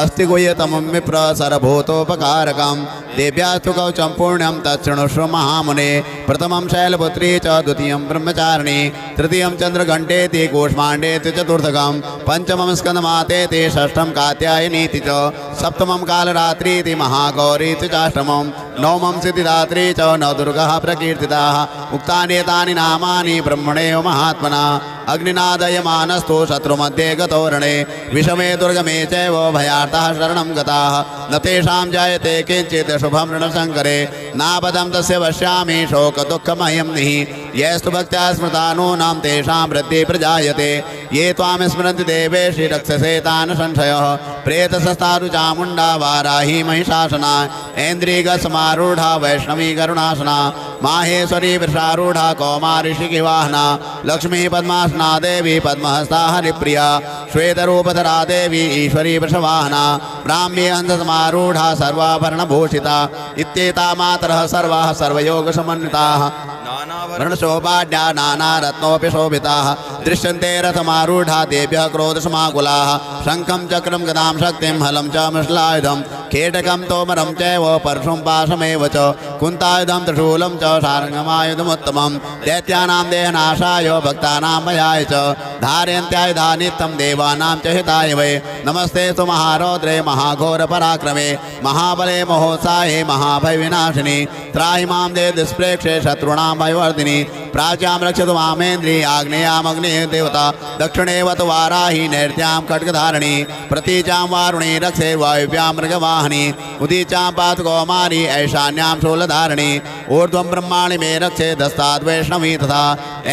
अस्ति गुह्यतमं विप्र सर्वभूतोपकारकं देव्यास्तु कवचं पुण्यं तच्छृणुष्व महामुने। प्रथमं शैलपुत्री च द्वितीयं ब्रह्मचारिणी तृतीयं चन्द्रघण्टेति कूष्माण्डेति चतुर्थकं पंचमं स्कन्दमातेति षष्ठं कात्यायनीति च सप्तमं कालरात्रीति महागौरीति चाष्टमं नवमं सिद्धिदात्री च नवदुर्गः प्रकीर्तिताः। उक्तानि एतानि नामानि ब्रह्मणेव महात्मना अग्निनादयमानस्तु शत्रुमध्ये गतोरणे विषमे दुर्गमे चैव भयार्थः शरणं गताः न तेषां जायते किञ्चित् शुभं ऋणशङ्करे नापदं तस्य पश्यामि शोकदुःखमयं निः यस्तु भक्त्या स्मृतानूनां तेषां वृद्धिः प्रजायते ये त्वां स्मरन्ति देवेशि रक्षसे तान् संशयः प्रेतसस्तारु चामुण्डा वाराही महिषासना ऐन्द्रियगसमारूढा वैष्णवी करुणासना माहेश्वरी वृषारूढा कौमारी शिखिवाहना लक्ष्मी पद्मासना देवी पद्महस्ता हरिप्रिया श्वेतरूपधरा देवी ईश्वरी वृषवाहना ब्राह्मी हंससमारूढा सर्वाभरणभूषिता इत्येता मातरः सर्वाः सर्वयोगसमन्विताः वर्णशोभाढ्या नानारत्नोऽपि शोभिताः दृश्यन्ते रथमारूढा देव्यः क्रोधसमाकुलाः शङ्खं चक्रं गदां शक्तिं हलं च मृषलायुधं खेटकं तोमरं चैव परशुं पाशमेव च कुन्तायुधं त्रिशूलं च सारङ्गमायुधमुत्तमं दैत्यानां देहनाशाय भक्तानां भयाय च धारयन्त्यायुधा नित्यं देवानां च हिताय वै। नमस्ते तु महारौद्रे महाघोरपराक्रमे महाबले महोत्साहे महाभयविनाशिनी त्राहि मां देव दुष्प्रेक्षे शत्रूणां भयवर्धिनी प्राच्यां रक्षतु मामेन्द्री आग्नेयामग्ने देवता दक्षिणेवतु वाराही नैर्त्यां खड्गधारिणी प्रतीचां वारुणी रक्षे वायुव्यां मृगवाहिनी उदीचां पातु कौमारी ऐशान्यां शूलधारिणी ऊर्ध्वं ब्रह्माणि मे रक्षे दस्ताद् वैष्णवी तथा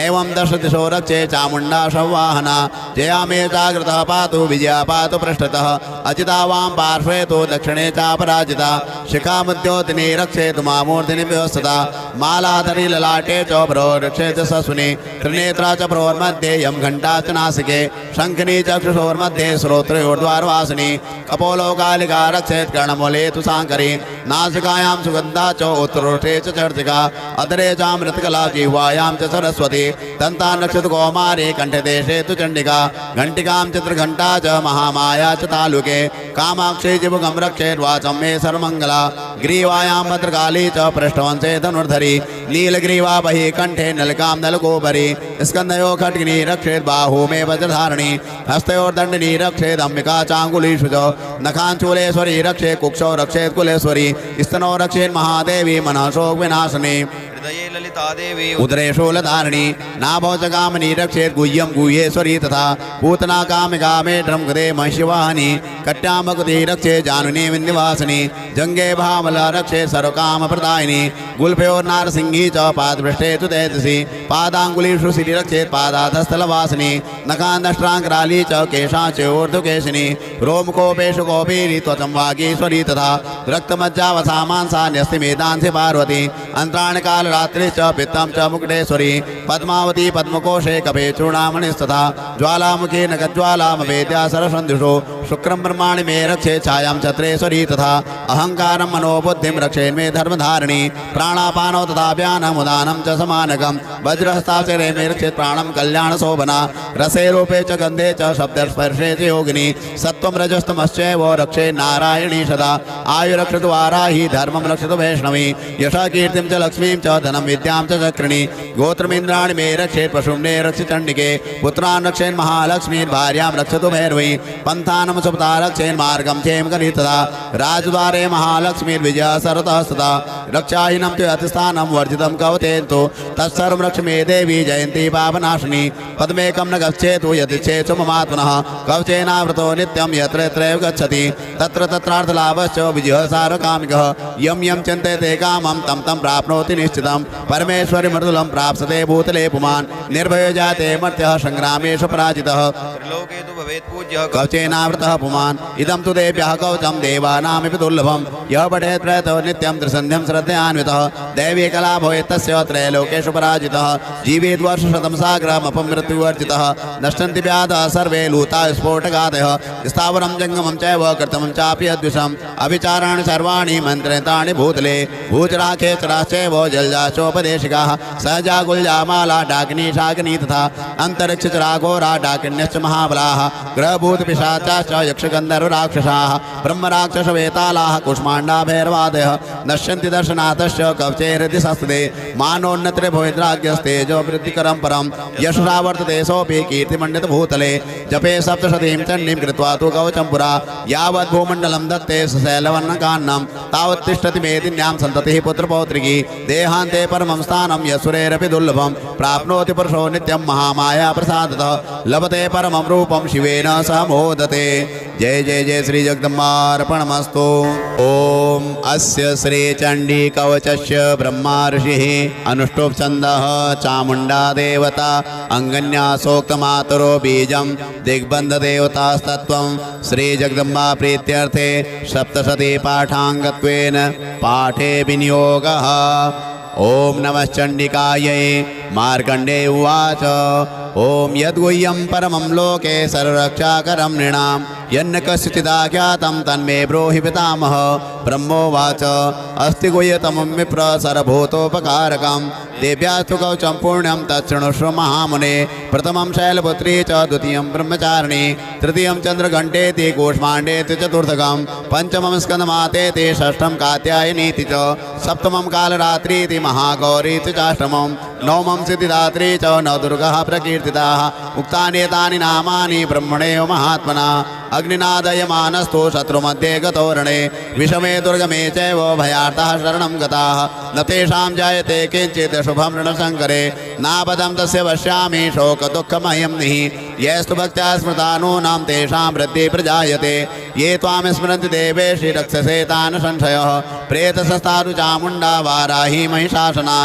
एवं दश दिशो रक्षे चामुण्डा संवाहना जया मे जागृतः पातु विजया पातु पृष्ठतः अजिता वां पार्श्वे तु दक्षिणे चापराजिता शिखामुद्योतिनी रक्षेतु मामूर्तिनि व्यवस्थिता मालाधरी ललाटे च भ्रो रक्षेत सस्विनी त्रिनेत्रा च भ्रोर्मध्ये यं घण्टा च नासिके शङ्खिनी चक्षुषोर्मध्ये श्रोत्रयोर्द्वारवासिनी कपोलोकालिका रक्षेत् कर्णमूले तु साङ्करी नासिकायां सुगन्धा च उत्तरोष्ठे च चर्चिका अधरे चामृतकला जिह्वायां च सरस्वती दन्तां रक्षतु कौमारी कण्ठदेशे तु चण्डिका घण्टिकां चित्रघण्टा च महामाया च तालुके कामाक्षी जिभुगं रक्षेत् वाचं मे सर्वमङ्गला ग्रीवायां भद्रकाली च पृष्ठवंशे धनुर्धरी नीलग्रीवा बहि कंठे नलिकां नलकोपरि स्कन्धयो खड्गिनी रक्षेत् बाहू मे वज्रधारिणी हस्तयोर्दण्डिनी रक्षेत् अम्बिका चाङ्गुलीषु च नखाञ्चूलेश्वरी रक्षेत् कुक्षौ रक्षेत् कुलेश्वरी स्तनौ रक्षेत् महादेवी मनः शोकविनाशिनी हृदये ललिता देवी उदरे शूलधारिणी नाभौ च कामिनी रक्षेत् गुह्यं गुह्येश्वरी तथा पूतना कामिका मेढ्रं कृते महिषवाहिनी कट्यां भगवती रक्षेत् जानुनी विन्ध्यवासिनी जङ्गे भामला रक्षेत् सर्वकामप्रदायिनी गुल्फयोर्नारसिंही च पादपृष्ठे तु तेजसी पादाङ्गुलीषु श्री रक्षेत् पादाधस्थलवासिनी नखान्दष्ट्राङ्कराली च केशां चोर्ध्वकेशिनी रोमकोपेषु कौपीरी त्वचं वागीश्वरी तथा रक्तमज्जावसामांसान्यस्ति मेदांसि पार्वती अंतराणकालरात्रि च पित्तं च मुकुटेश्वरी पद्मावती पद्मकोशे कपे चूर्णामणिस्तथा ज्वालामुखी नखज्वालामवेद्या सरसन्धुषो शुक्रं ब्रह्माणि मे रक्षे छायां छत्रेश्वरी तथा अहंकारं मनोबुद्धिं रक्षेन्मे धर्मधारिणी प्राणापानौ तथा व्यानमुदानं च समानकं वज्रहस्ताक्षरे मे रक्षेत् प्राणं कल्याणशोभना रसे रूपे च गन्धे च शब्दस्पर्शे च योगिनी सत्त्वं रजस्तमश्चैव रक्षे नारायणी सदा आयुरक्षतु वाराही धर्मं रक्षतु वैष्णवी यशा कीर्तिं च लक्ष्मीं च धनं विद्यां च चक्रिणी गोत्रमिन्द्राणि मे रक्षेत् पशुम्ने रक्ष चण्डिके पुत्रान् रक्षेन् महालक्ष्मीं भार्यां रक्षतु भैरवी पन्थानं सुपता रक्षेन् मार्गं क्षेम करितदा राजद्वारे महालक्ष्मीर्विजया सरतः सदा रक्षाहीनं तु अतिस्थानं वर्जितं कवतेन्तु तत्सर्वं रक्ष मे देवी जयन्ती पापनाशिनी पद्मेकं न गच्छेतु यदिच्छेत्सु ममात्मनः कवचेनावृतो नित्यं यत्र यत्रैव गच्छति तत्र तत्रार्थलाभश्च विजयः सारकामिकः यं यं चिन्तयते कामं तं तं प्राप्नोति निश्चितं परमेश्वरी मृदुलं प्राप्स्यते भूतले पुमान् निर्भयो जाते मर्त्यः संग्रामेषु पराजितः त्रिलोके तु भवेत् पूज्यः कवचेनावृतः पुमान् इदं तु देव्यः कवचं देवानामपि दुर्लभं यः पठेत् प्रयतो नित्यं त्रिसन्ध्यं श्रद्धयान्वितः दैवी कला भवेत् तस्य त्रैलोकेषु पराजितः जीवेत् वर्षशतं सागरमपमृत्युवर्जितः नश्यन्ति व्याधः सर्वे लूता स्फोटकादयः स्थावरं जङ्गमं चैव कृतमं चापि अद्विषम् अविचाराणि सर्वाणि मन्त्रितानि भूतले भूचराखे चराश्चैव जलजाचोपदेशिकाः सहजा गुल्जामाला डाकिनी शाकिनी तथा अन्तरिक्षचराघोरा डाकिन्यश्च महाबलाः ग्रहभूतपिशाचाश्च यक्षगन्धर्वराक्षसाः ब्रह्मराक्षसवेतालाः कुष्माण्डा भैरवादयः नश्यन्ति दर्शनाथश्च कवचे हृदि संस्थिते मानोन्नत्रे भवेद्राज्यस्तेजो वृद्धिकरं परं यशसा वर्तते सोऽपि कीर्तिमण्डितभूतले जपे सप्तशतीं चण्डीं कृत्वा तु कवचं पुरा यावत् भूमण्डलं दत्ते सशैलवर्णकान्नं तावत् तिष्ठति मेदिन्यां सन्ततिः पुत्रपौत्रिकी देहान्ते परमं स्थानं यशुरेरपि दुर्लभं प्राप्नोति पुरुषो नित्यं महामाया प्रसादतः लभते परमं रूपं शिवेन सह मोदते जय जय जय श्री जगदम्बार्पणमस्तु। ओम अस्य श्री चंडी कवचस्य ब्रह्मा ऋषिः अनुष्टुप् छन्दः चामुण्डा देवता अंगन्यासोक्तमातरो बीजं दिग्बन्धदेवतास्तत्त्वं श्री जगदम्बा प्रीत्यर्थे सप्तशती पाठाङ्गत्वेन पाठे विनियोगः। ओम नमः चंडिकायै। मार्कण्डे उवाच ओम यद्गुह्यं परमं लोके सर्वरक्षाकरं नृणां यन्न कस्यचिदाख्यातं तन्मे ब्रूहि पितामह। ब्रह्मोवाच अस्ति गुह्यतमं विप्र सर्वभूतोपकारकं देव्यास्तु कवचं पुण्यं तच्छृणुष्व महामुने। प्रथमं शैलपुत्री च द्वितीयं ब्रह्मचारिणी तृतीयं चन्द्रघण्टेति कूष्माण्डेति चतुर्थकं पंचमं स्कन्दमातेति षष्ठं कात्यायनीति च सप्तमं कालरात्रीति महागौरीति चाष्टमं नवमं सिद्धिदात्री च नवदुर्गः प्रकीर्तिताः। उक्तानि एतानि नामानि ब्रह्मणेव महात्मना अग्निनादयमानस्तु शत्रुमध्ये गतोरणे विषमे दुर्गमे चैव भयार्थः शरणं गताः न तेषां जायते किञ्चित् शुभं ऋणशङ्करे नापदं तस्य पश्यामि शोकदुःखमयं निः। यस्तु भक्त्या स्मृतानूनां तेषां वृद्धिः प्रजायते ये त्वां स्मरन्ति देवेशि रक्षसे तान् संशयः। प्रेतसस्तादु चामुण्डा वाराही महिषासना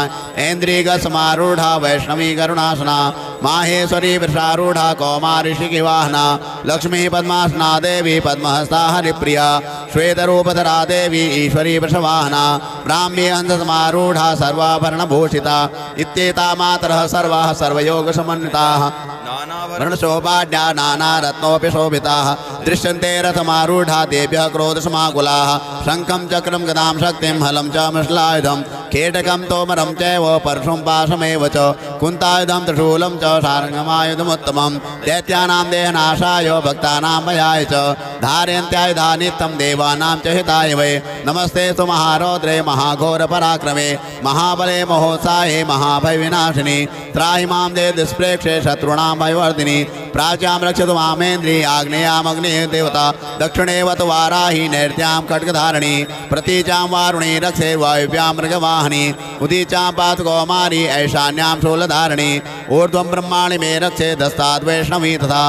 ऐन्द्रियगसमारूढा वैष्णवी करुणासना माहेश्वरी वृषारूढा कौमारी ऋषिकिवाहना लक्ष्मी पद्मासना देवी पद्महस्ता हरिप्रिया श्वेतरूपधरा देवी ईश्वरी वृषवाहना ब्राह्मी हंससमारूढा सर्वाभरणभूषिता इत्येता मातरः सर्वाः सर्वयोगसमन्विताः वर्णशोभाढ्या नानारत्नोऽपि शोभिताः दृश्यन्ते रथमारूढा देव्यः क्रोधसमाकुलाः शङ्खं चक्रं गदां शक्तिं हलं च मृषलायुधं केटकं तोमरं चैव परशुं पाशमेव च कुन्तायुधं त्रिशूलं च सारङ्गमायुधमुत्तमं दैत्यानां देहनाशाय भक्तानां भयाय च धारयन्त्यायुधा नित्यं देवानां च हिताय वै। नमस्ते तु महारौद्रे महाघोरपराक्रमे महाबले महोत्साहे महाभयविनाशिनी त्राहि मां देव दुष्प्रेक्षे शत्रूणां भयवर्धिनी प्राच्यां रक्षतु मामेन्द्री आग्नेयामग्नेय देवता दक्षिणेवत वाराही नैर्त्यां खड्गधारिणी प्रतीचां वारुणी रक्षे वायुव्यां मृगवाहिनी उदीचां पातु कौमारी ऐशान्यां शूलधारिणी ऊर्ध्वं ब्रह्माणि मे रक्षे दस्ताद् वैष्णवी तथा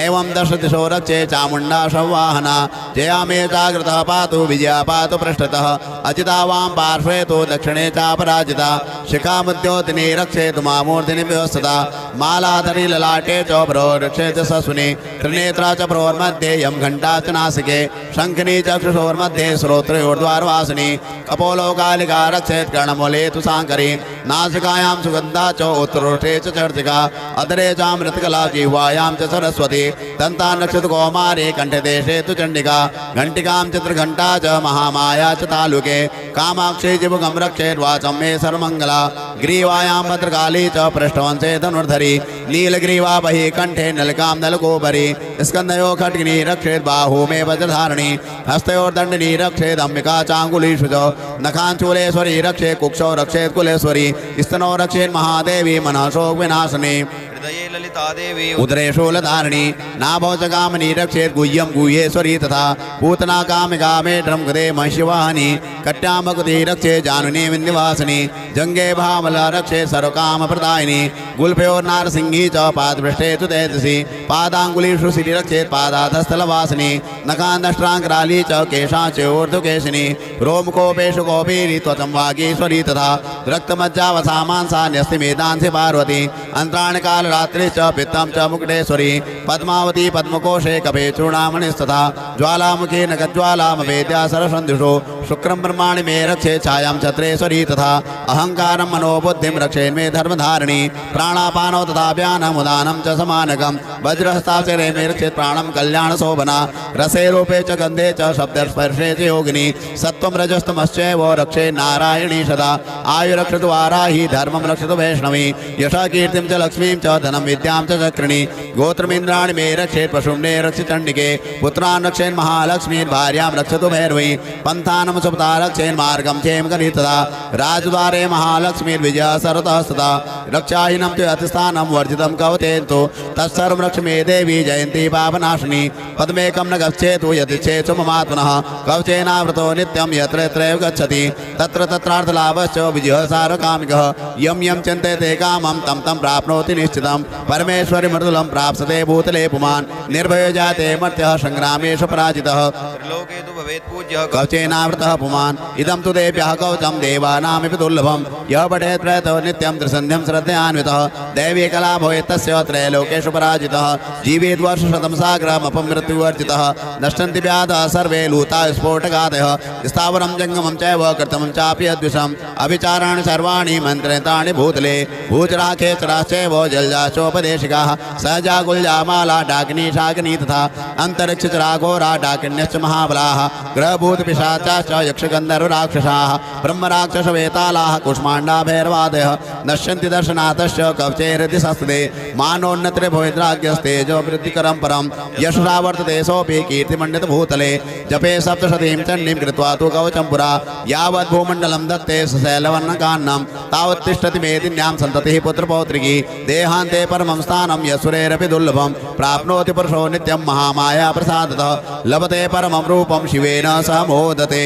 एवं दश दिशो रक्षे चामुण्डा संवाहना जया मे जागृतः पातु विजया पातु पृष्ठतः अजिता वां पार्श्वे तु दक्षिणे चापराजिता शिखामुद्योतिनी रक्षेतु मामूर्तिनि व्यवस्थिता मालाधरी ललाटे च रक्षेत सस्विनी त्रिनेत्रा च प्रोर्मध्ये यं घण्टा च नासिके शङ्खिनी चक्षुषोर्मध्ये श्रोत्रयोर्द्वारवासिनी कपोलोकालिका रक्षेत् कर्णमूले तु साङ्करी नासिकायां सुगन्धा च उत्तरोष्ठे च चर्चिका अधरे चामृतकला जिह्वायां च सरस्वती दन्ता रक्षित कौमारी कण्ठदेशे तु चण्डिका घण्टिकां चित्रघण्टा च महामाया च तालुके कामाक्षी जिभुगं रक्षेद्वाचं मे सर्वमङ्गला ग्रीवायां भद्रकाली च पृष्ठवंशे धनुर्धरी नीलग्रीवा बहि कंठे नलकां नलकोपरि स्कंदयो खड्गिनी रक्षेत् बाहू मे वज्रधारिणी हस्तयोर्दण्डिनी रक्षेत् अंबिका चाङ्गुलीषु च नखाञ्चूलेश्वरी रक्षेत् कुक्षौ रक्षेत् कुलेश्वरी स्तनौ रक्षेत् महादेवी मनः शोक विनाशिनी हृदये ललिता देवी उदरे शूलधारिणी नाभौ च कामिनी रक्षेत् गुह्यं गुह्येश्वरी तथा पूतना कामिका मेढ्रं कृते महिषवाहिनी कट्यामकुति रक्षे जानुनी विन्ध्यवासिनी जङ्गे भामला रक्षे सर्वकामप्रदायिनी गुल्फयोर्नारसिंही च पादपृष्ठे तु तेजसी पादाङ्गुलीषु सिरि रक्षेत् पादाधस्थलवासिनी नखान्दष्ट्राङ्कराली च केशाच्योर्ध्वकेशिनी रोमकोपेषु कोपीरि त्वचं वागीश्वरी तथा रक्तमज्जावसामांसा न्यस्तिमेदांसि पार्वती अन्तराणकालरात्रि च पित्तं च मुकुटेश्वरी पद्मावती पद्मकोशे कपे चूडामणिस्तथा ज्वालामुखी नखज्वालामवेद्या सरसन्धिषु शुक्रं ब्रह्माणि मे रक्षे छायां छत्रेश्वरी तथा अहङ्कारं मनोबुद्धिं रक्षेन्मे धर्मधारिणी प्राणापानौ तथा व्यानमुदानं च समानकं वज्रहस्ताक्षरे मे रक्षेत् प्राणं कल्याणशोभना रसे रूपे च गन्धे च शब्दस्पर्शे च योगिनी सत्त्वं रजस्तमश्चैव रक्षे नारायणी सदा आयुरक्षतु वाराही धर्मं रक्षतु वैष्णवी यशा कीर्तिं च लक्ष्मीं च धनं विद्यां च चक्रिणी गोत्रमिन्द्राणि मे रक्षेत् पशुम्ने रक्ष चण्डिके पुत्रान् रक्षेन् महालक्ष्मीन् भार्यां रक्षतु भैरवी पन्थानं सुपता रक्षेन् मार्गं क्षेम करितदा राजद्वारे महालक्ष्मीर्विजया सर्वतः सदा रक्षाहीनं तु अतिस्थानं वर्जितं कवतेन्तु तत्सर्वं रक्ष मे देवी जयन्ती पापनाशिनी पद्मेकं न गच्छेतु यदिच्छेत्सु ममात्मनः कवचेनावृतो नित्यं यत्र यत्रैव गच्छति तत्र तत्रार्थलाभश्च विजयः सारकामिकः यं यं चिन्तयते कामं तं तं प्राप्नोति निश्चितं परमेश्वरि मृदुलं प्राप्स्यते भूतले पुमान् निर्भयो जाते मर्त्यः संग्रामेषु पराजितः त्रिलोके तु भवेत् पूज्यः कवचेनावृतः पुमान् इदं तु देव्यः कवचं देवानामिति दुर्लभं यः पठेत् प्रयतो नित्यं त्रिसन्ध्यं श्रद्धयान्वितः दैवी कला भवेत् तस्य त्रैलोकेषु पराजितः जीवेत् वर्षशतं साग्रमपमृत्युवर्जितः नश्यन्ति व्याधः सर्वे लूता स्फोटकादयः स्थावरं जङ्गमं चैव कृतमं चापि अद्विषम् अभिचाराणि सर्वाणि मन्त्रितानि भूतले भूचराखेचराश्चैव जलजाचोपदेशिकाः सहजा गुल्जामाला डाकिनी शाकिनी तथा अन्तरिक्षचराघोरा डाकिन्यश्च महाबलाः ग्रहभूतपिशाचाश्च यक्षगन्धर्वराक्षसाः ब्रह्मराक्षसवेतालाः कुष्माण्डा भैरवादयः नश्यन्ति दर्शनाथश्च कवचैरति संस्थिते मानोन्नतिरे भवेद्राज्ञस्तेजो वृद्धिकरं परं यशसा वर्तते सोऽपि कीर्तिमण्डितभूतले जपे सप्तशतीं चण्डीं कृत्वा तु कवचं पुरा यावत् भूमण्डलं दत्ते सशैलवर्णकान्नं तावत् तिष्ठति मेदिन्यां सन्ततिः पुत्रपौत्रिकी देहान्ते परमं स्थानं यशुरेरपि दुर्लभं प्राप्नोति पुरुषो नित्यं महामाया प्रसादतः लभते परमं रूपं शिवेन सह मोदते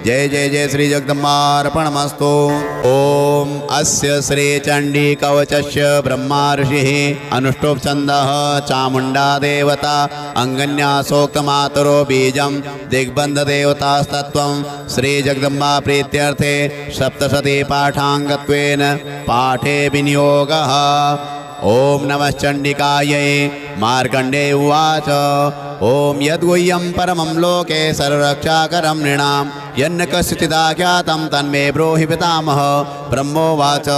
जय जय जय श्री जगदम्बार्पणमस्तु ओम अस्य श्री चंडी कवचस्य ब्रह्मा ऋषिः अनुष्टुप् छन्दः चामुण्डा देवता अंगन्या सोक्तमातरो बीजं दिग्बन्ध देवतास्तत्त्वं श्री जगदम्बा प्रीत्यर्थे सप्तशती पाठाङ्गत्वेन पाठे विनियोगः ओम नमः चण्डिकायै मार्कण्डेय उवाच ओम यद्गुह्यं परमं लोके सर्वरक्षाकरं नृणां यन्न कस्यचिदाख्यातं तन्मे ब्रूहि पितामह ब्रह्मोवाच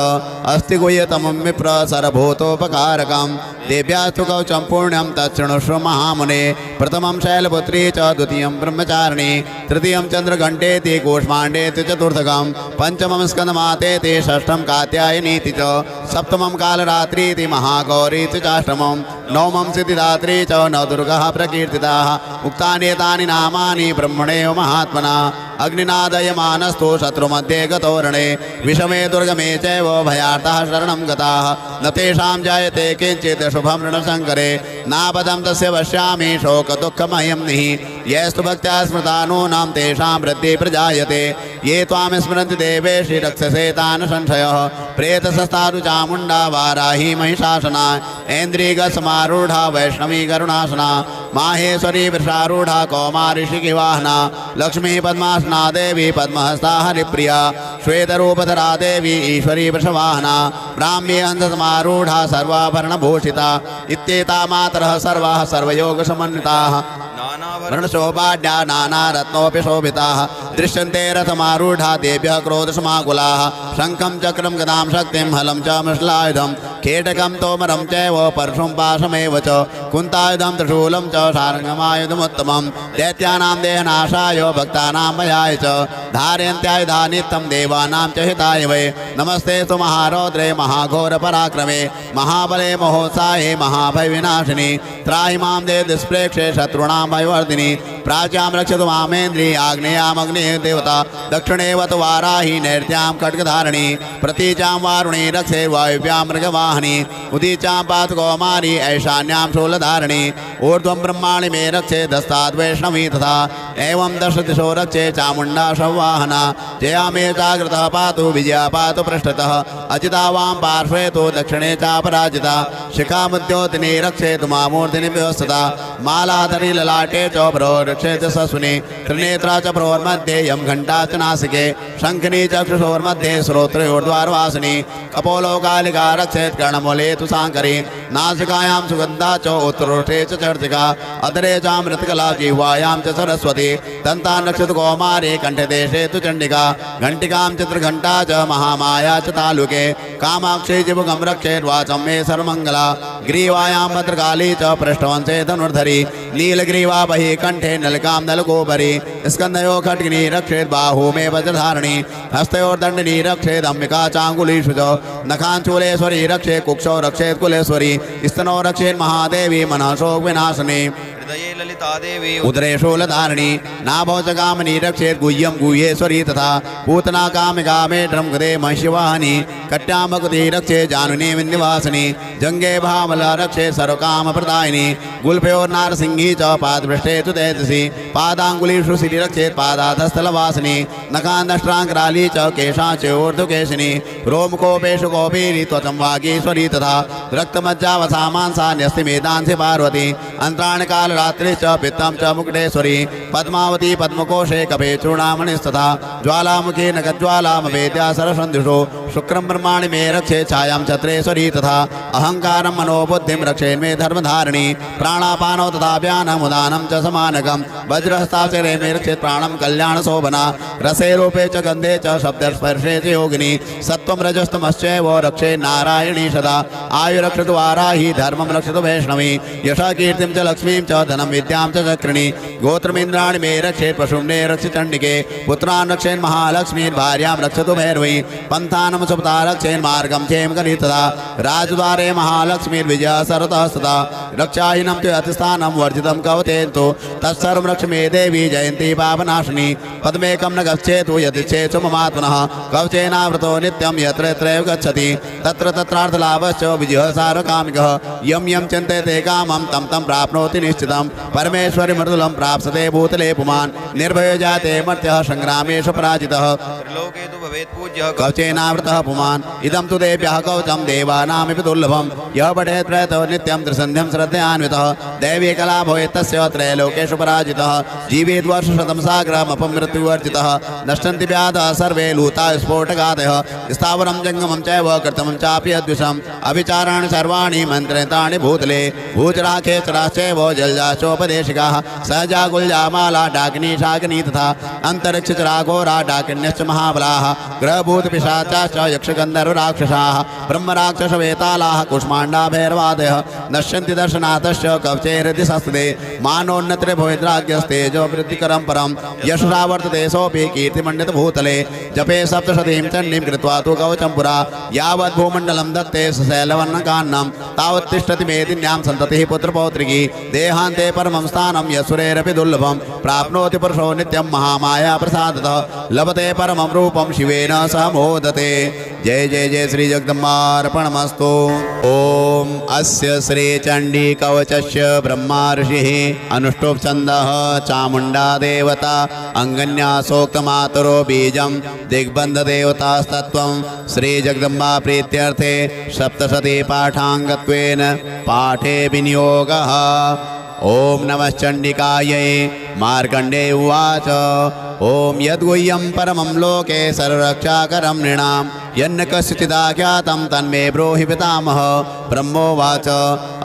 अस्ति गुह्यतमं विप्र सर्वभूतोपकारकं देव्यास्तु कवचं पुण्यं तच्छृणुष्व महामुने प्रथमं शैलपुत्री च द्वितीयं ब्रह्मचारिणी तृतीयं चन्द्रघण्टेति कूष्माण्डेति चतुर्थकं पंचमं स्कन्दमातेति षष्ठं कात्यायनीति च सप्तमं कालरात्रीति महागौरीति चाष्टमं नवमं सिद्धिदात्री च नवदुर्गः प्रकीर्तिताः उक्तानि एतानि नामानि ब्रह्मणेव महात्मना अग्निनादयमानस्तु शत्रुमध्ये गतोरणे विषमे दुर्गमे चैव भयार्थः शरणं गताः न तेषां जायते किञ्चित् शुभं ऋणशङ्करे नापदं तस्य पश्यामि शोकदुःखमयं निः यस्तु भक्त्या स्मृता नूनां तेषां वृद्धिः प्रजायते ये त्वां स्मरन्ति देवेशि रक्षसे तान् संशयः प्रेतसस्तारु चामुण्डा वाराही महिषासना ऐन्द्रियगसमारूढा वैष्णवी करुणासना माहेश्वरी वृषारूढा कौमारी शिखिवाहना लक्ष्मी पद्मासना देवी पद्महस्ता हरिप्रिया श्वेतरूपधरा देवी ईश्वरी वृषवाहना ब्राह्मी हंससमारूढा सर्वाभरणभूषिता इत्येता मातरः सर्वाः सर्वयोगसमन्विताः वर्णशोभाढ्या नानारत्नोऽपि शोभिताः दृश्यन्ते रथमारूढा देव्यः क्रोधसमाकुलाः शङ्खं चक्रं गदां शक्तिं हलं च मृषलायुधं खेटकं तोमरं चैव परशुं पाशमेव च कुन्तायुधं त्रिशूलं च शार्ङ्गमायुधमुत्तमं दैत्यानां देहनाशाय भक्तानां भयाय च धारयन्त्यायुधा नित्यं देवानां च हिताय वै नमस्ते तु महारौद्रे महाघोरपराक्रमे महाबले महोत्साहे महाभयविनाशिनी त्राहि मां देव दुष्प्रेक्षे शत्रूणां भयवर्धिनी प्राच्यां रक्षतु मामेन्द्री आग्नेयामग्नेय देवता दक्षिणेव तु वाराही नैर्त्यां खड्गधारिणी प्रतीचां वारुणी रक्षे वायुव्यां मृगवा वाहनी उदीचां पातु कौमारी ऐशान्यां शूलधारिणी ऊर्ध्वं ब्रह्माणि मे रक्षे दस्ताद् वैष्णवी तथा एवं दश दिशो रक्षे चामुण्डा संवाहना जया मे जागृतः पातु विजया पातु पृष्ठतः अजिता वां पार्श्वे तो दक्षिणे चापराजिता शिखामुद्योतिनी रक्षेत मामूर्तिनि व्यवस्थिता मालाधरी ललाटे च प्रोरक्षेत ससुनि त्रिनेत्रा च प्रोर्मध्ये यं घण्टा च नासिके शङ्खिनी चक्षुषोर्मध्ये श्रोत्रयोर्द्वारवासिनी कपोलो कालिका रक्षेत कर्णमूले तु साङ्करी नासिकायां सुगन्धा च उत्तरोष्ठे च चर्चिका अधरे चामृतकला जिह्वायां च सरस्वती दन्ता नक्षत्र कौमारे कण्ठदेशे तु चण्डिका घण्टिकां चित्रघण्टा च महामाया च तालुके कामाक्षी जिभुगं रक्षेत् वाचं मे सर्वमङ्गला ग्रीवायां भद्रकाली च पृष्ठवंशे धनुर्धरी नीलग्रीवा बहि कण्ठे नलिकां नलकोपरि स्कन्धयो खड्गिनी रक्षेत् बाहू मे वज्रधारिणी हस्तयोर्दण्डिनी रक्षेत् अम्बिका चाङ्गुलीषु च नखाञ्चूलेश्वरी रक्षेत् कुक्षौ रक्षेत् कुलेश्वरी स्तनौ रक्षेत् महादेवी मनः शोक विनाशिनी हृदये ललिता देवी उदरे शूलधारिणी नाभौ च कामिनी रक्षेत् गुह्यं गुह्येश्वरी तथा पूतना कामिका मे ड्रमगदे महिषवाहनी कट्यां मकुति रक्षेत् जानुनी विन्ध्यवासिनी जङ्गे भामला रक्षेत् सर्वकामप्रदायिनी गुल्फयोर्नारसिंही च पादपृष्ठे तु तेजसी पादाङ्गुलीषु सिरि रक्षेत् पादाधस्थलवासिनी नखान्दष्ट्राङ्कराली च केशाच्योर्ध्वकेशिनी रोमकोपेषु कौपीरी त्वचं वागीश्वरी तथा रक्तमज्जावसामांसा न्यस्तिमेदांसि पार्वती अन्त्राणि कालरात्रि च पित्तं च मुकुटेश्वरी पद्मावती पद्मकोशे कपे चूर्णामणिस्तथा ज्वालामुखी नखज्वालामवेद्या सरसन्धुषो शुक्रं ब्रह्माणि मे रक्षे छायां छत्रेश्वरी तथा अहङ्कारं मनोबुद्धिं रक्षेन् मे धर्मधारिणी प्राणापानौ तथा व्यानमुदानं च समानकं वज्रहस्ताक्षरे मे रक्षेत् प्राणं कल्याणशोभना रसे रूपे च गन्धे च शब्दस्पर्शे च योगिनी सत्त्वं रजस्तमश्चैव रक्षे नारायणी सदा आयुरक्षतु वाराही धर्मं रक्षतु वैष्णवी यशा कीर्तिं च लक्ष्मीं च धनं विद्यां च चक्रिणी गोत्रमिन्द्राणि मे रक्षेत् पशुम्ने रक्षि चण्डिके पुत्रान् रक्षेन् महालक्ष्मीं भार्यां रक्षतु भैरवी पन्थानं सुपता रक्षेन् मार्गं क्षेम कलितदा राजद्वारे महालक्ष्मीर्विजया सरतः सदा रक्षाहीनं च अतिस्थानं वर्जितं कवतेन्तु तत्सर्वं रक्ष मे देवी जयन्ती पापनाशिनी पद्मेकं न गच्छेतु यदिच्छेत् ममात्मनः कवचेनावृतो नित्यं यत्र यत्रैव गच्छति तत्र तत्रार्थलाभश्च विजयः सार्वकामिकः यं यं चिन्तयते कामं तं तं प्राप्नोति निश्चितं परमेश्वरि मृदुलं प्राप्स्यते भूतले पुमान् निर्भयो जाते मर्त्यः संग्रामेषु पराजितः त्रिलोके तु भवेत् पूज्यः कवचेनावृतः पुमान् इदं तु देव्यः कवचं देवानामिति दुर्लभं यः पठेत् प्रयतो नित्यं त्रिसन्ध्यं श्रद्धयान्वितः दैवी कला भवेत् तस्य त्रैलोकेषु पराजितः जीवेत् वर्षशतं साग्रमपमृत्युवर्जितः नश्यन्ति व्याधः सर्वे लूता स्फोटकादयः स्थावरं जङ्गमं चैव कृतमं चापि अद्विषम् अविचाराणि सर्वाणि मन्त्रितानि भूतले भूचराखेचराश्चैव जलजाचोपदेशिकाः सहजा गुल्जामाला डाकिनी शाकिनी तथा अन्तरिक्षचराघोरा डाकिन्यश्च महाबलाः ग्रहभूतपिशाचाश्च यक्षगन्धर्वराक्षसाः ब्रह्मराक्षसवेतालाः कुष्माण्डा भैरवादयः नश्यन्ति दर्शनाथश्च कवचे हृदि संस्थिते मानोन्नत्रे भवेद्राज्यस्तेजो वृद्धिकरं परं यशसा वर्तते सोऽपि कीर्तिमण्डितभूतले जपे सप्तशतीं चण्डीं कृत्वा तु कवचं पुरा यावद्भूमण्डलं दत्ते सशैलवर्णकान्नं तावत् तिष्ठति मेदिन्यां सन्ततिः पुत्रपौत्रिकी देहान्ते परमं स्थानं यशुरेरपि दुर्लभं प्राप्नोति पुरुषो नित्यं महामाया प्रसादतः लभते परमं रूपं शिवेन सह मोदते जय जय जय श्री जगदम्बार्पणमस्तु। ओम अस्य श्री चंडी कवचस्य ब्रह्मा ऋषिः अनुष्टुप् छन्दः चामुण्डा देवता अंगन्यासोक्तमातरो बीजं दिग्बन्ध देवतास्तत्त्वं श्री जगदम्बा प्रीत्यर्थे सप्तशती पाठाङ्गत्वेन पाठे विनियोगः। ओम नमः चण्डिकायै। मार्कण्डेय उवाच ओम यद्गुह्यं परमं लोके सर्वरक्षाकरं नृणां यन्न कस्यचिदाख्यातं तन्मे ब्रूहि पितामह। ब्रह्मोवाच